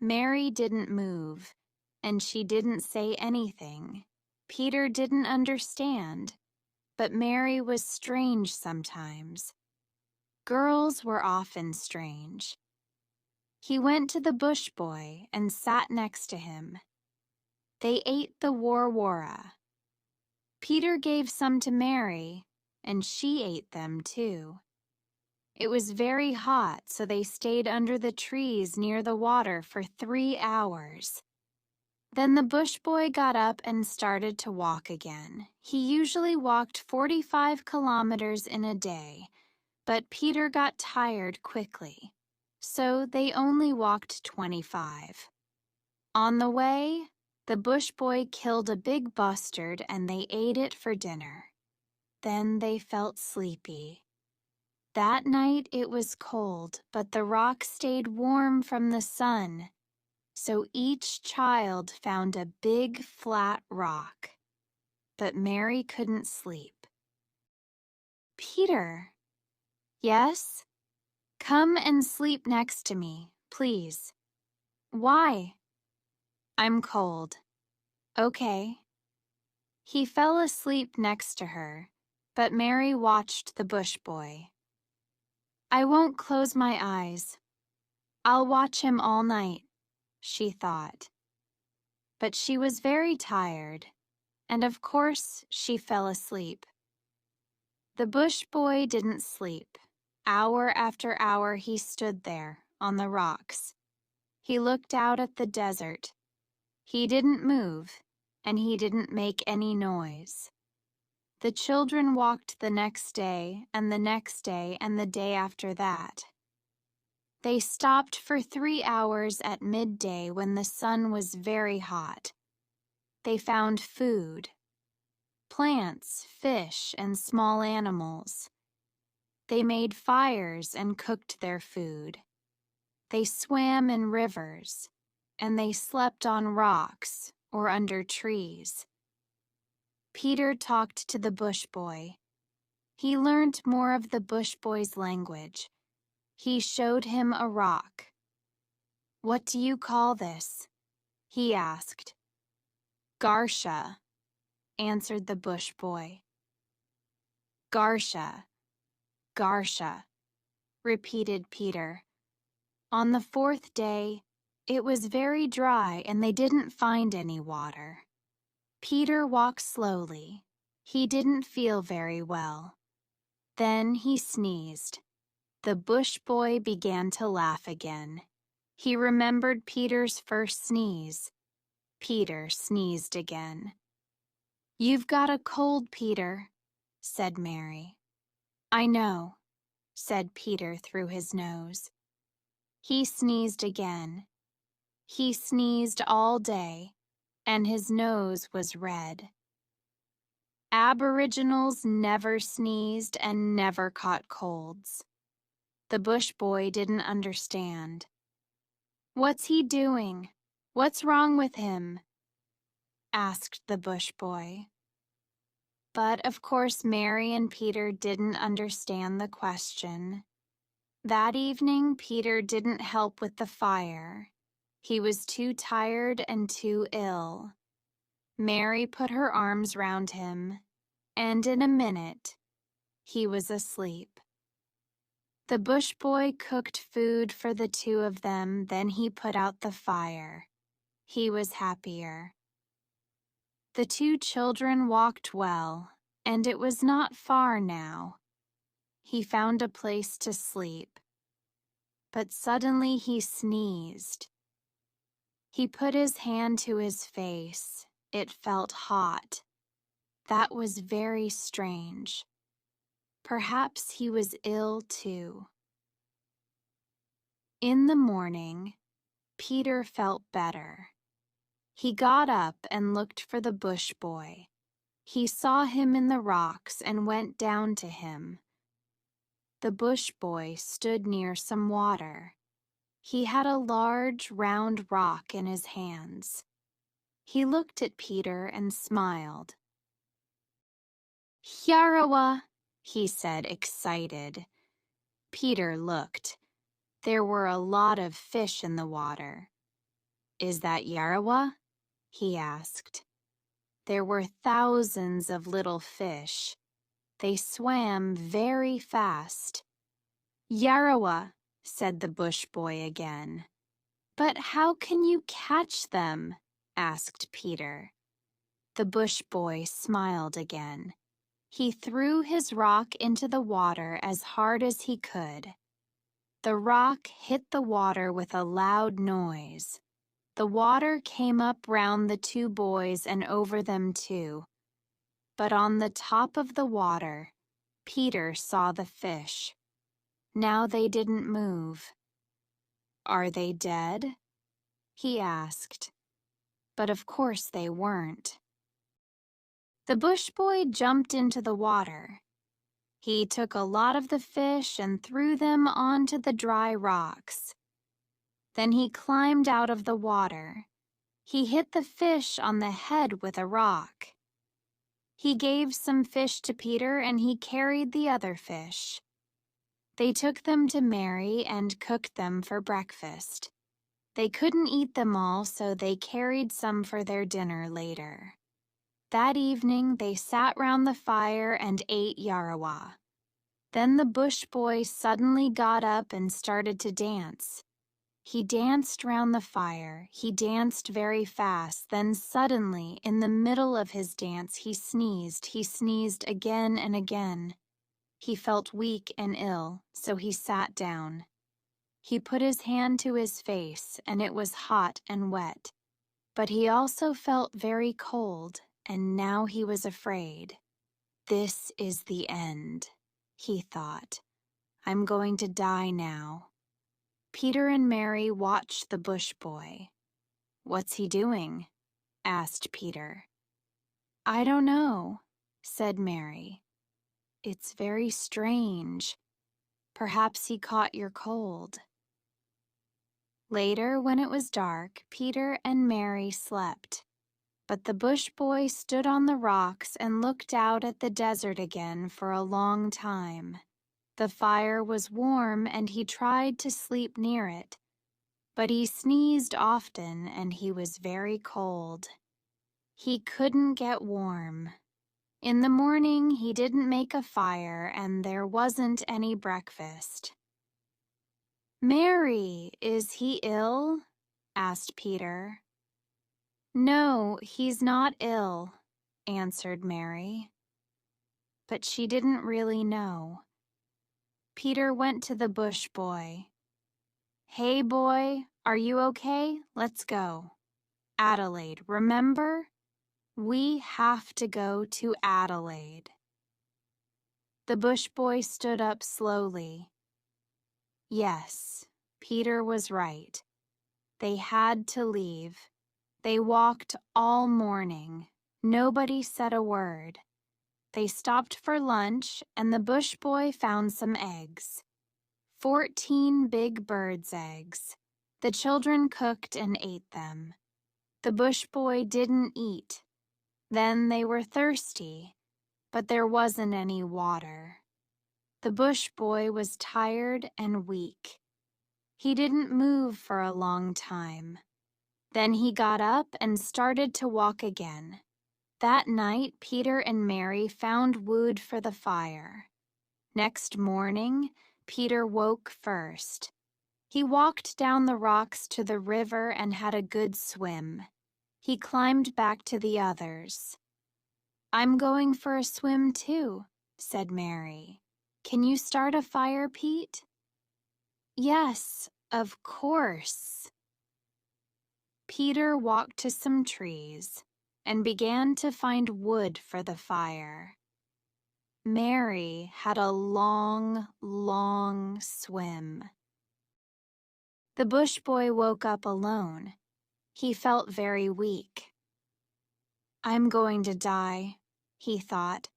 A: Mary didn't move, and she didn't say anything. Peter didn't understand, but Mary was strange sometimes. Girls were often strange. He went to the bush boy and sat next to him. They ate the warwara. Peter gave some to Mary, and she ate them too. It was very hot, so they stayed under the trees near the water for 3 hours. Then the bush boy got up and started to walk again. He usually walked 45 kilometers in a day, but Peter got tired quickly, so they only walked 25. On the way, the bush boy killed a big bustard and they ate it for dinner. Then they felt sleepy. That night it was cold, but the rock stayed warm from the sun, so each child found a big flat rock. But Mary couldn't sleep. "Peter." "Yes?" "Come and sleep next to me, please." "Why?" "I'm cold." "Okay." He fell asleep next to her, but Mary watched the bush boy. "I won't close my eyes. I'll watch him all night," she thought. But she was very tired, and of course she fell asleep. The bush boy didn't sleep. Hour after hour he stood there on the rocks. He looked out at the desert. He didn't move, and he didn't make any noise. The children walked the next day, and the next day, and the day after that. They stopped for 3 hours at midday when the sun was very hot. They found food, plants, fish, and small animals. They made fires and cooked their food. They swam in rivers, and they slept on rocks or under trees. Peter talked to the bush boy. He learned more of the bush boy's language. He showed him a rock. "What do you call this?" he asked. "Garsha," answered the bush boy. "Garsha, Garsha," repeated Peter. On the 4th day, it was very dry and they didn't find any water. Peter walked slowly. He didn't feel very well. Then he sneezed. The bush boy began to laugh again. He remembered Peter's first sneeze. Peter sneezed again. "You've got a cold, Peter," said Mary. "I know," said Peter through his nose. He sneezed again. He sneezed all day, and his nose was red. Aboriginals never sneezed and never caught colds. The bush boy didn't understand. "What's he doing? What's wrong with him?" asked the bush boy. But of course Mary and Peter didn't understand the question. That evening, Peter didn't help with the fire. He was too tired and too ill. Mary put her arms round him, and in a minute, he was asleep. The bush boy cooked food for the two of them, then he put out the fire. He was happier. The two children walked well, and it was not far now. He found a place to sleep. But suddenly he sneezed. He put his hand to his face. It felt hot. That was very strange. Perhaps he was ill too. In the morning, Peter felt better. He got up and looked for the bush boy. He saw him in the rocks and went down to him. The bush boy stood near some water. He had a large, round rock in his hands. He looked at Peter and smiled. "Yarawa," he said, excited. Peter looked. There were a lot of fish in the water. "Is that Yarawa?" he asked. There were thousands of little fish. They swam very fast. "Yarawa," said the bush boy again. "But how can you catch them?" asked Peter. The bush boy smiled again. He threw his rock into the water as hard as he could. The rock hit the water with a loud noise. The water came up round the two boys and over them too. But on the top of the water, Peter saw the fish. Now they didn't move. "Are they dead?" he asked. But of course they weren't. The bush boy jumped into the water. He took a lot of the fish and threw them onto the dry rocks. Then he climbed out of the water. He hit the fish on the head with a rock. He gave some fish to Peter and he carried the other fish. They took them to Mary and cooked them for breakfast. They couldn't eat them all, so they carried some for their dinner later. That evening, they sat round the fire and ate Yarawa. Then the bush boy suddenly got up and started to dance. He danced round the fire. He danced very fast. Then suddenly, in the middle of his dance, he sneezed. He sneezed again and again. He felt weak and ill, so he sat down. He put his hand to his face, and it was hot and wet. But he also felt very cold, and now he was afraid. "This is the end," he thought. "I'm going to die now." Peter and Mary watched the bush boy. "What's he doing?" asked Peter. "I don't know," said Mary. "It's very strange. Perhaps he caught your cold." Later, when it was dark, Peter and Mary slept. But the bush boy stood on the rocks and looked out at the desert again for a long time. The fire was warm and he tried to sleep near it, but he sneezed often and he was very cold. He couldn't get warm. In the morning, he didn't make a fire and there wasn't any breakfast. "Mary, is he ill?" asked Peter. "No, he's not ill," answered Mary. But she didn't really know. Peter went to the bush boy. "Hey, boy, Are you okay? Let's go. Adelaide, remember? We have to go to Adelaide. The bush boy stood up slowly. Yes, Peter was right. They had to leave. They walked all morning. Nobody said a word. They stopped for lunch, and the bush boy found some eggs. 14 big birds' eggs. The children cooked and ate them. The bush boy didn't eat. Then they were thirsty, but there wasn't any water. The bush boy was tired and weak. He didn't move for a long time. Then he got up and started to walk again. That night, Peter and Mary found wood for the fire. Next morning, Peter woke first. He walked down the rocks to the river and had a good swim. He climbed back to the others. "I'm going for a swim too," said Mary. "Can you start a fire, Pete?" "Yes, of course." Peter walked to some trees and began to find wood for the fire. Mary had a long, long swim. The bush boy woke up alone. He felt very weak. "I'm going to die," he thought.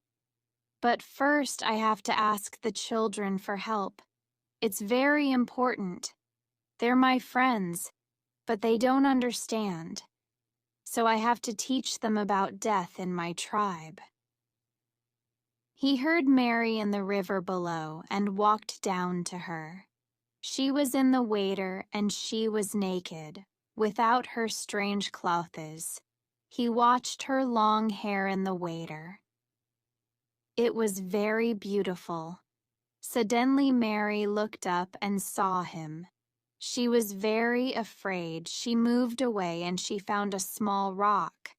A: "But first I have to ask the children for help. It's very important. They're my friends, but they don't understand. So I have to teach them about death in my tribe." He heard Mary in the river below and walked down to her. She was in the water and she was naked, without her strange clothes. He watched her long hair in the water. It was very beautiful. Suddenly Mary looked up and saw him. She was very afraid. She moved away and she found a small rock.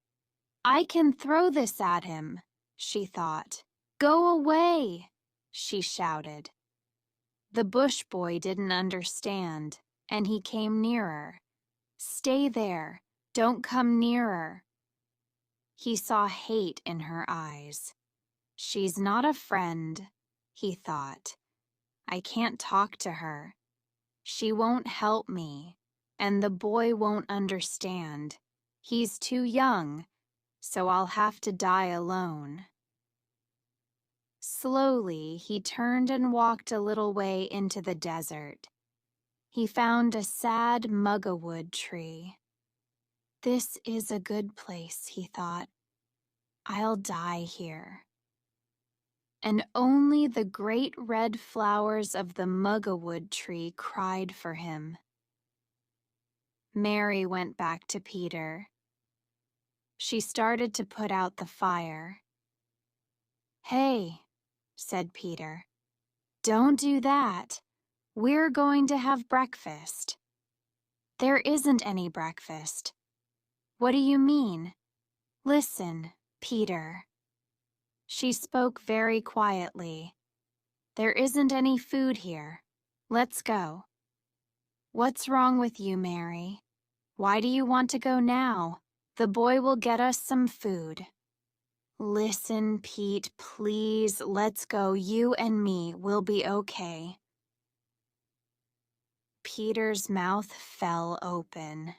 A: "I can throw this at him," she thought. "Go away," she shouted. The bush boy didn't understand, and he came nearer. "Stay there. Don't come nearer." He saw hate in her eyes. "She's not a friend," he thought. "I can't talk to her. She won't help me, and the boy won't understand. He's too young, so I'll have to die alone." Slowly, he turned and walked a little way into the desert. He found a sad muggawood tree. "This is a good place," he thought. "I'll die here." And only the great red flowers of the muggawood tree cried for him. Mary went back to Peter. She started to put out the fire. "Hey," said Peter, "don't do that. We're going to have breakfast." "There isn't any breakfast." "What do you mean?" "Listen, Peter." She spoke very quietly. "There isn't any food here. Let's go." "What's wrong with you, Mary? Why do you want to go now? The boy will get us some food." "Listen, Pete, please, let's go. You and me will be okay." Peter's mouth fell open.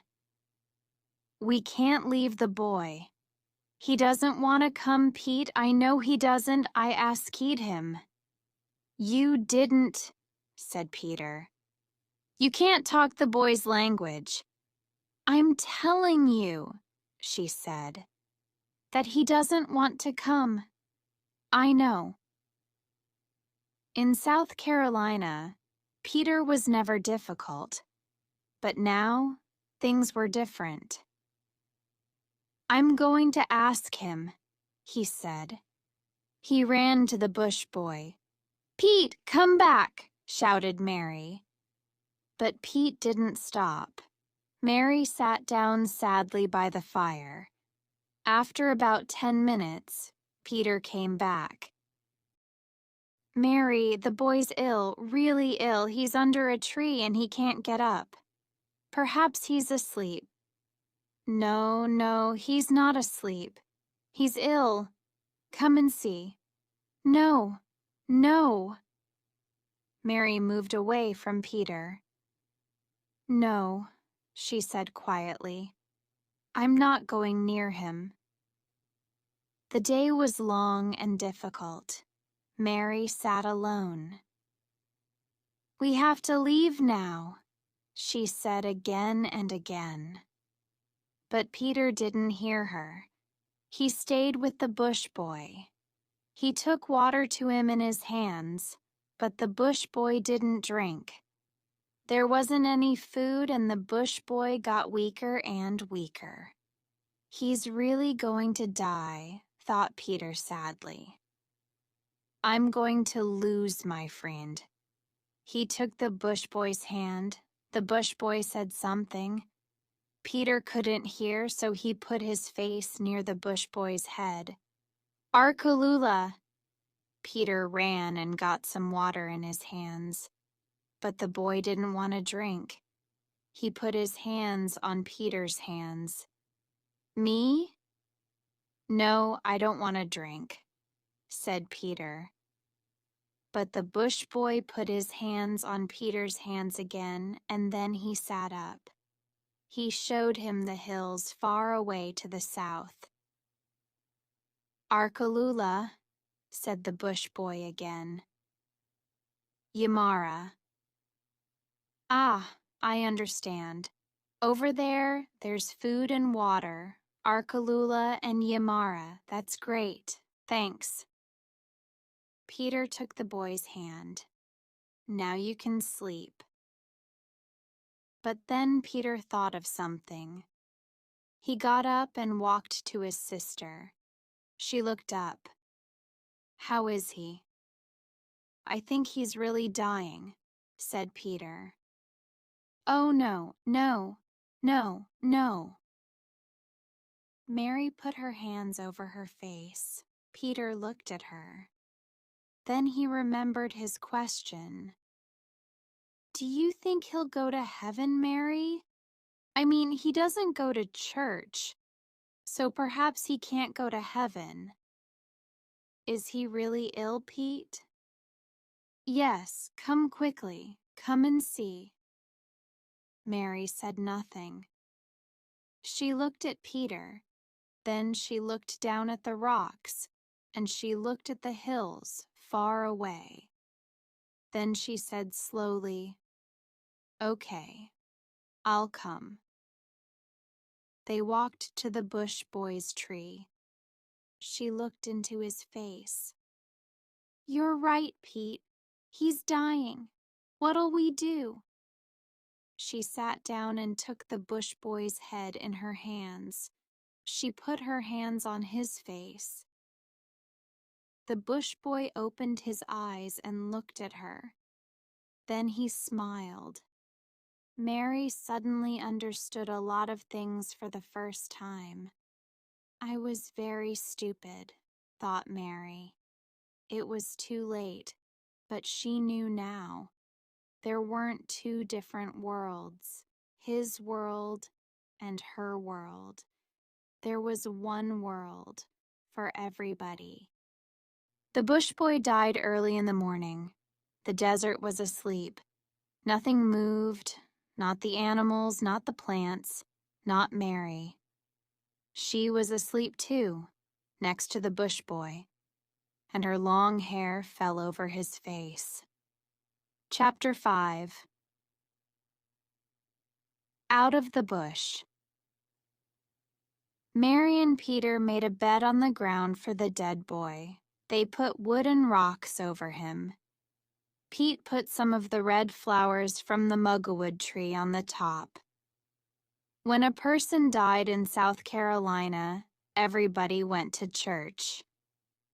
A: "We can't leave the boy. He doesn't want to come, Pete. I know he doesn't. I asked him." "You didn't," said Peter. "You can't talk the boy's language." "I'm telling you," she said, "that he doesn't want to come. I know." In South Carolina, Peter was never difficult, but now things were different. "I'm going to ask him," he said. He ran to the bush boy. "Pete, come back!" shouted Mary. But Pete didn't stop. Mary sat down sadly by the fire. After about 10 minutes, Peter came back. "Mary, the boy's ill, really ill. He's under a tree and he can't get up." Perhaps he's asleep. No, no, he's not asleep. He's ill. Come and see. No, no. Mary moved away from Peter. No, she said quietly. I'm not going near him. The day was long and difficult. Mary sat alone. We have to leave now, she said again and again. But Peter didn't hear her. He stayed with the bush boy. He took water to him in his hands, but the bush boy didn't drink. There wasn't any food, and the bush boy got weaker and weaker. He's really going to die, thought Peter sadly. I'm going to lose my friend. He took the bush boy's hand. The bush boy said something. Peter couldn't hear, so he put his face near the bush boy's head. Arkalula! Peter ran and got some water in his hands. But the boy didn't want to drink. He put his hands on Peter's hands. Me? No, I don't want to drink, said Peter. But the bush boy put his hands on Peter's hands again, and then he sat up. He showed him the hills far away to the south. Arkalula, said the bush boy again. Yamara. Ah, I understand. Over there, there's food and water. Arkalula and Yamara. That's great. Thanks. Peter took the boy's hand. Now you can sleep. But then Peter thought of something. He got up and walked to his sister. She looked up. How is he? I think he's really dying, said Peter. Oh, no, no, no, no. Mary put her hands over her face. Peter looked at her. Then he remembered his question. Do you think he'll go to heaven, Mary? I mean, he doesn't go to church, so perhaps he can't go to heaven. Is he really ill, Pete? Yes, come quickly. Come and see. Mary said nothing. She looked at Peter. Then she looked down at the rocks, and she looked at the hills far away. Then she said slowly, Okay, I'll come. They walked to the bush boy's tree. She looked into his face. You're right, Pete. He's dying. What'll we do? She sat down and took the bush boy's head in her hands. She put her hands on his face. The bush boy opened his eyes and looked at her. Then he smiled. Mary suddenly understood a lot of things for the first time. I was very stupid, thought Mary. It was too late, but she knew now. There weren't two different worlds, his world and her world. There was one world for everybody. The bush boy died early in the morning. The desert was asleep. Nothing moved, not the animals, not the plants, not Mary. She was asleep too, next to the bush boy, and her long hair fell over his face. Chapter 5. Out of the bush. Mary and Peter made a bed on the ground for the dead boy. They put wood and rocks over him. Pete put some of the red flowers from the mugwort tree on the top. When a person died in South Carolina, everybody went to church.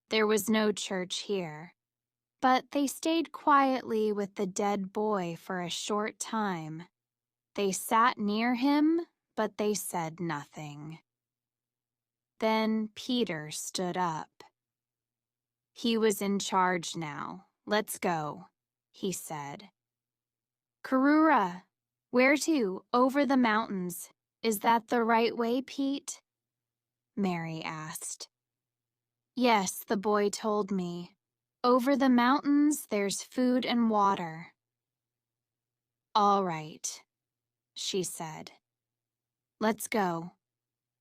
A: There was no church here, but they stayed quietly with the dead boy for a short time. They sat near him, but they said nothing. Then Peter stood up. He was in charge now. Let's go, he said. Karura, Where to? Over the mountains. Is that the right way, Pete? Mary asked. Yes, the boy told me. Over the mountains, there's food and water. All right, she said. Let's go.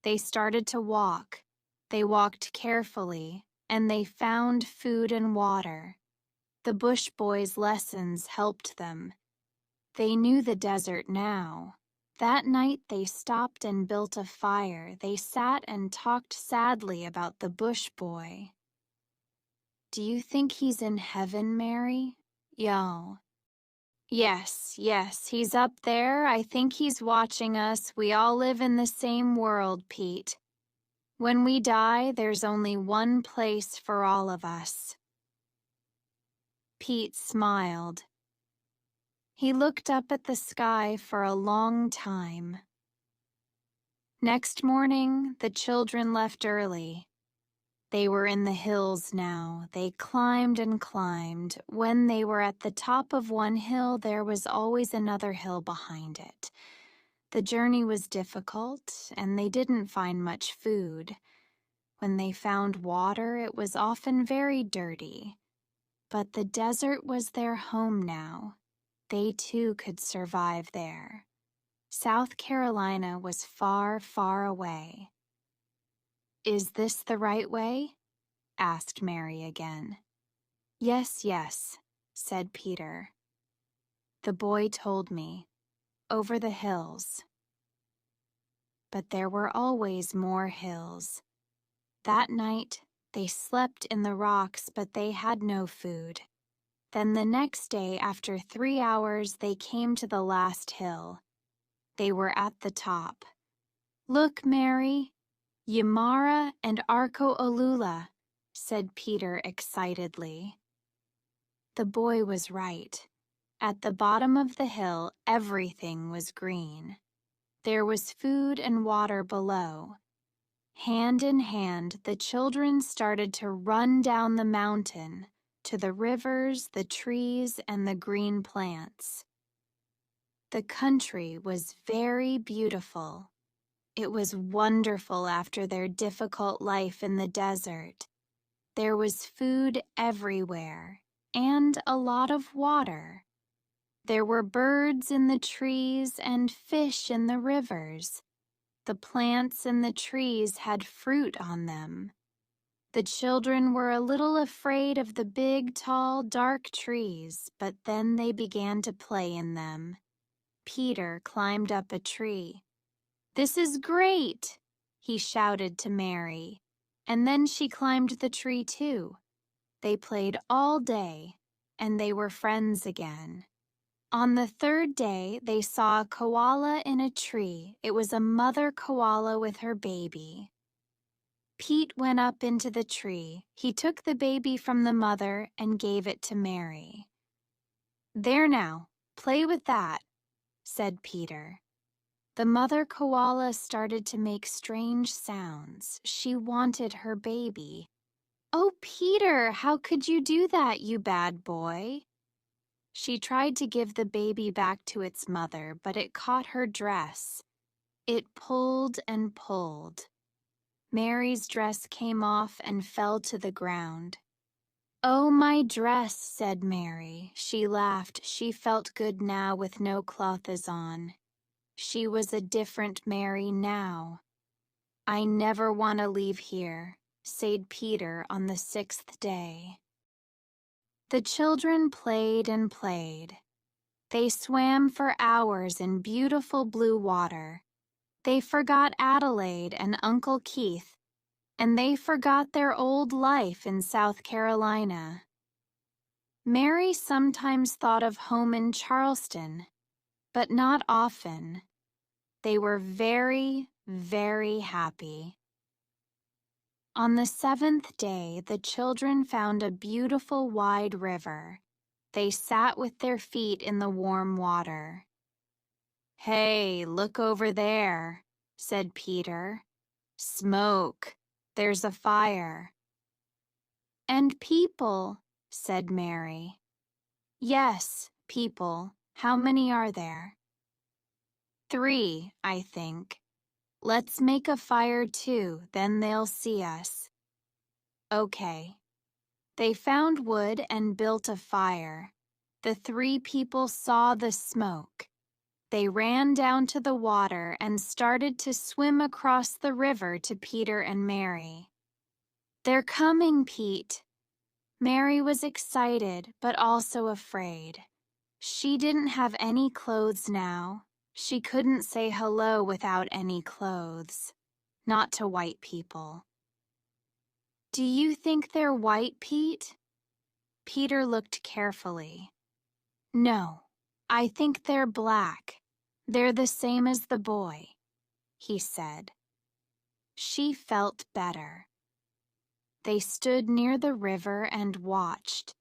A: They started to walk. They walked carefully, and they found food and water. The bush boys' lessons helped them. They knew the desert now. That night they stopped and built a fire. They sat and talked sadly about the bush boy. Do you think he's in heaven, Mary? Yo. Yes, he's up there. I think he's watching us. We all live in the same world, Pete. When we die, there's only one place for all of us. Pete smiled. He looked up at the sky for a long time. Next morning, the children left early. They were in the hills now. They climbed and climbed. When they were at the top of one hill, there was always another hill behind it. The journey was difficult, and they didn't find much food. When they found water, it was often very dirty. But the desert was their home now. They too could survive there. South Carolina was far, far away. Is this the right way? Asked Mary again. Yes, said Peter. The boy told me. Over the hills. But there were always more hills. That night, they slept in the rocks, but they had no food. Then the next day, after 3 hours, they came to the last hill. They were at the top. Look, Mary, Yamara and Arco Olula, said Peter excitedly. The boy was right. At the bottom of the hill, everything was green. There was food and water below. Hand in hand, the children started to run down the mountain to the rivers, the trees, and the green plants. The country was very beautiful. It was wonderful after their difficult life in the desert. There was food everywhere and a lot of water. There were birds in the trees and fish in the rivers. The plants and the trees had fruit on them. The children were a little afraid of the big, tall, dark trees, but then they began to play in them. Peter climbed up a tree. This is great, he shouted to Mary, and then she climbed the tree too. They played all day, and they were friends again. On the third day, they saw a koala in a tree. It was a mother koala with her baby. Pete went up into the tree. He took the baby from the mother and gave it to Mary. There now, play with that, said Peter. The mother koala started to make strange sounds. She wanted her baby. Oh, Peter, how could you do that, you bad boy? She tried to give the baby back to its mother, but it caught her dress. It pulled and pulled. Mary's dress came off and fell to the ground. Oh, my dress, said Mary. She laughed. She felt good now with no clothes on. She was a different Mary now. I never want to leave here, said Peter on the 6th day. The children played and played. They swam for hours in beautiful blue water. They forgot Adelaide and Uncle Keith, and they forgot their old life in South Carolina. Mary sometimes thought of home in Charleston, but not often. They were very, very happy. On the 7th day, the children found a beautiful wide river. They sat with their feet in the warm water. Hey, look over there, said Peter. Smoke. There's a fire. And people, said Mary. Yes, people. How many are there? 3, I think. Let's make a fire too, then they'll see us. Okay. They found wood and built a fire. The 3 people saw the smoke. They ran down to the water and started to swim across the river to Peter and Mary. They're coming, Pete. Mary was excited, but also afraid. She didn't have any clothes now. She couldn't say hello without any clothes. Not to white people. Do you think they're white, Pete? Peter looked carefully. No, I think they're black. They're the same as the boy, he said. She felt better. They stood near the river and watched.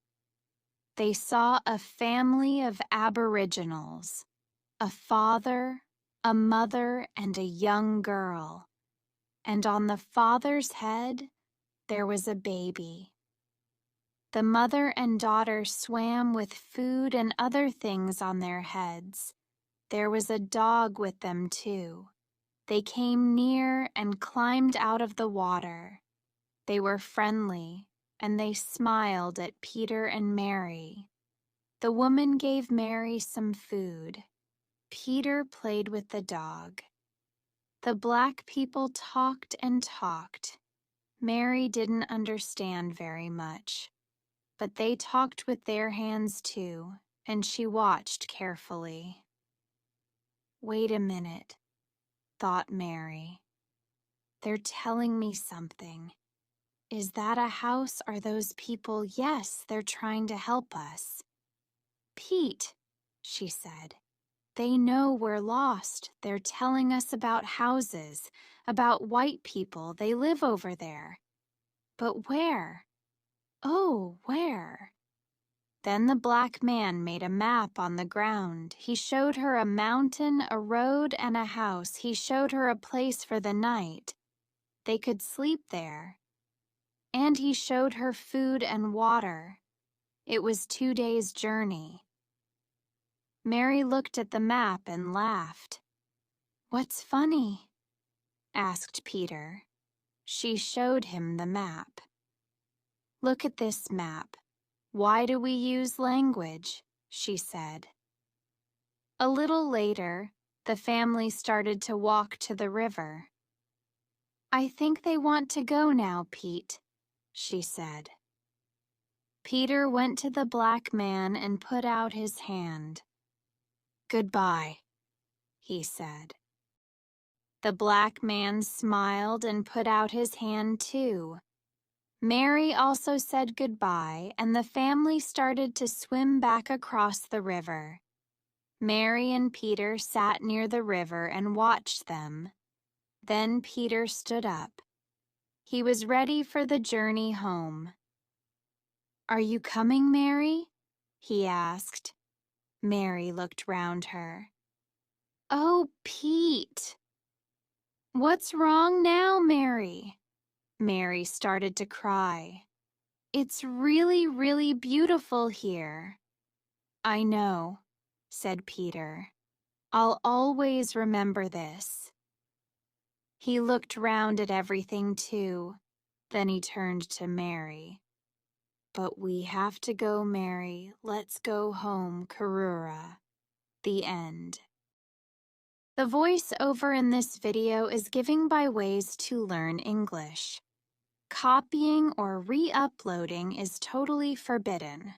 A: They saw a family of Aboriginals, a father, a mother, and a young girl. And on the father's head, there was a baby. The mother and daughter swam with food and other things on their heads. There was a dog with them, too. They came near and climbed out of the water. They were friendly, and they smiled at Peter and Mary. The woman gave Mary some food. Peter played with the dog. The black people talked and talked. Mary didn't understand very much, but they talked with their hands too, and she watched carefully. Wait a minute, thought Mary. They're telling me something. Is that a house? Are those people? Yes, they're trying to help us. Pete, she said. They know we're lost. They're telling us about houses, about white people. They live over there. But where? Oh, where? Then the black man made a map on the ground. He showed her a mountain, a road, and a house. He showed her a place for the night. They could sleep there. And he showed her food and water. It was 2 days' journey. Mary looked at the map and laughed. What's funny? Asked Peter. She showed him the map. Look at this map. Why do we use language? She said. A little later, the family started to walk to the river. I think they want to go now, Pete, she said. Peter went to the black man and put out his hand. Goodbye, he said. The black man smiled and put out his hand too. Mary also said goodbye, and the family started to swim back across the river. Mary and Peter sat near the river and watched them. Then Peter stood up. He was ready for the journey home. Are you coming, Mary? He asked. Mary looked round her. Oh, Pete! What's wrong now, Mary? Mary started to cry. It's really, really beautiful here. I know, said Peter. I'll always remember this. He looked round at everything too. Then he turned to Mary. But we have to go, Mary. Let's go home, Karura. The end. The voice-over in this video is giving by ways to learn English. Copying or re-uploading is totally forbidden.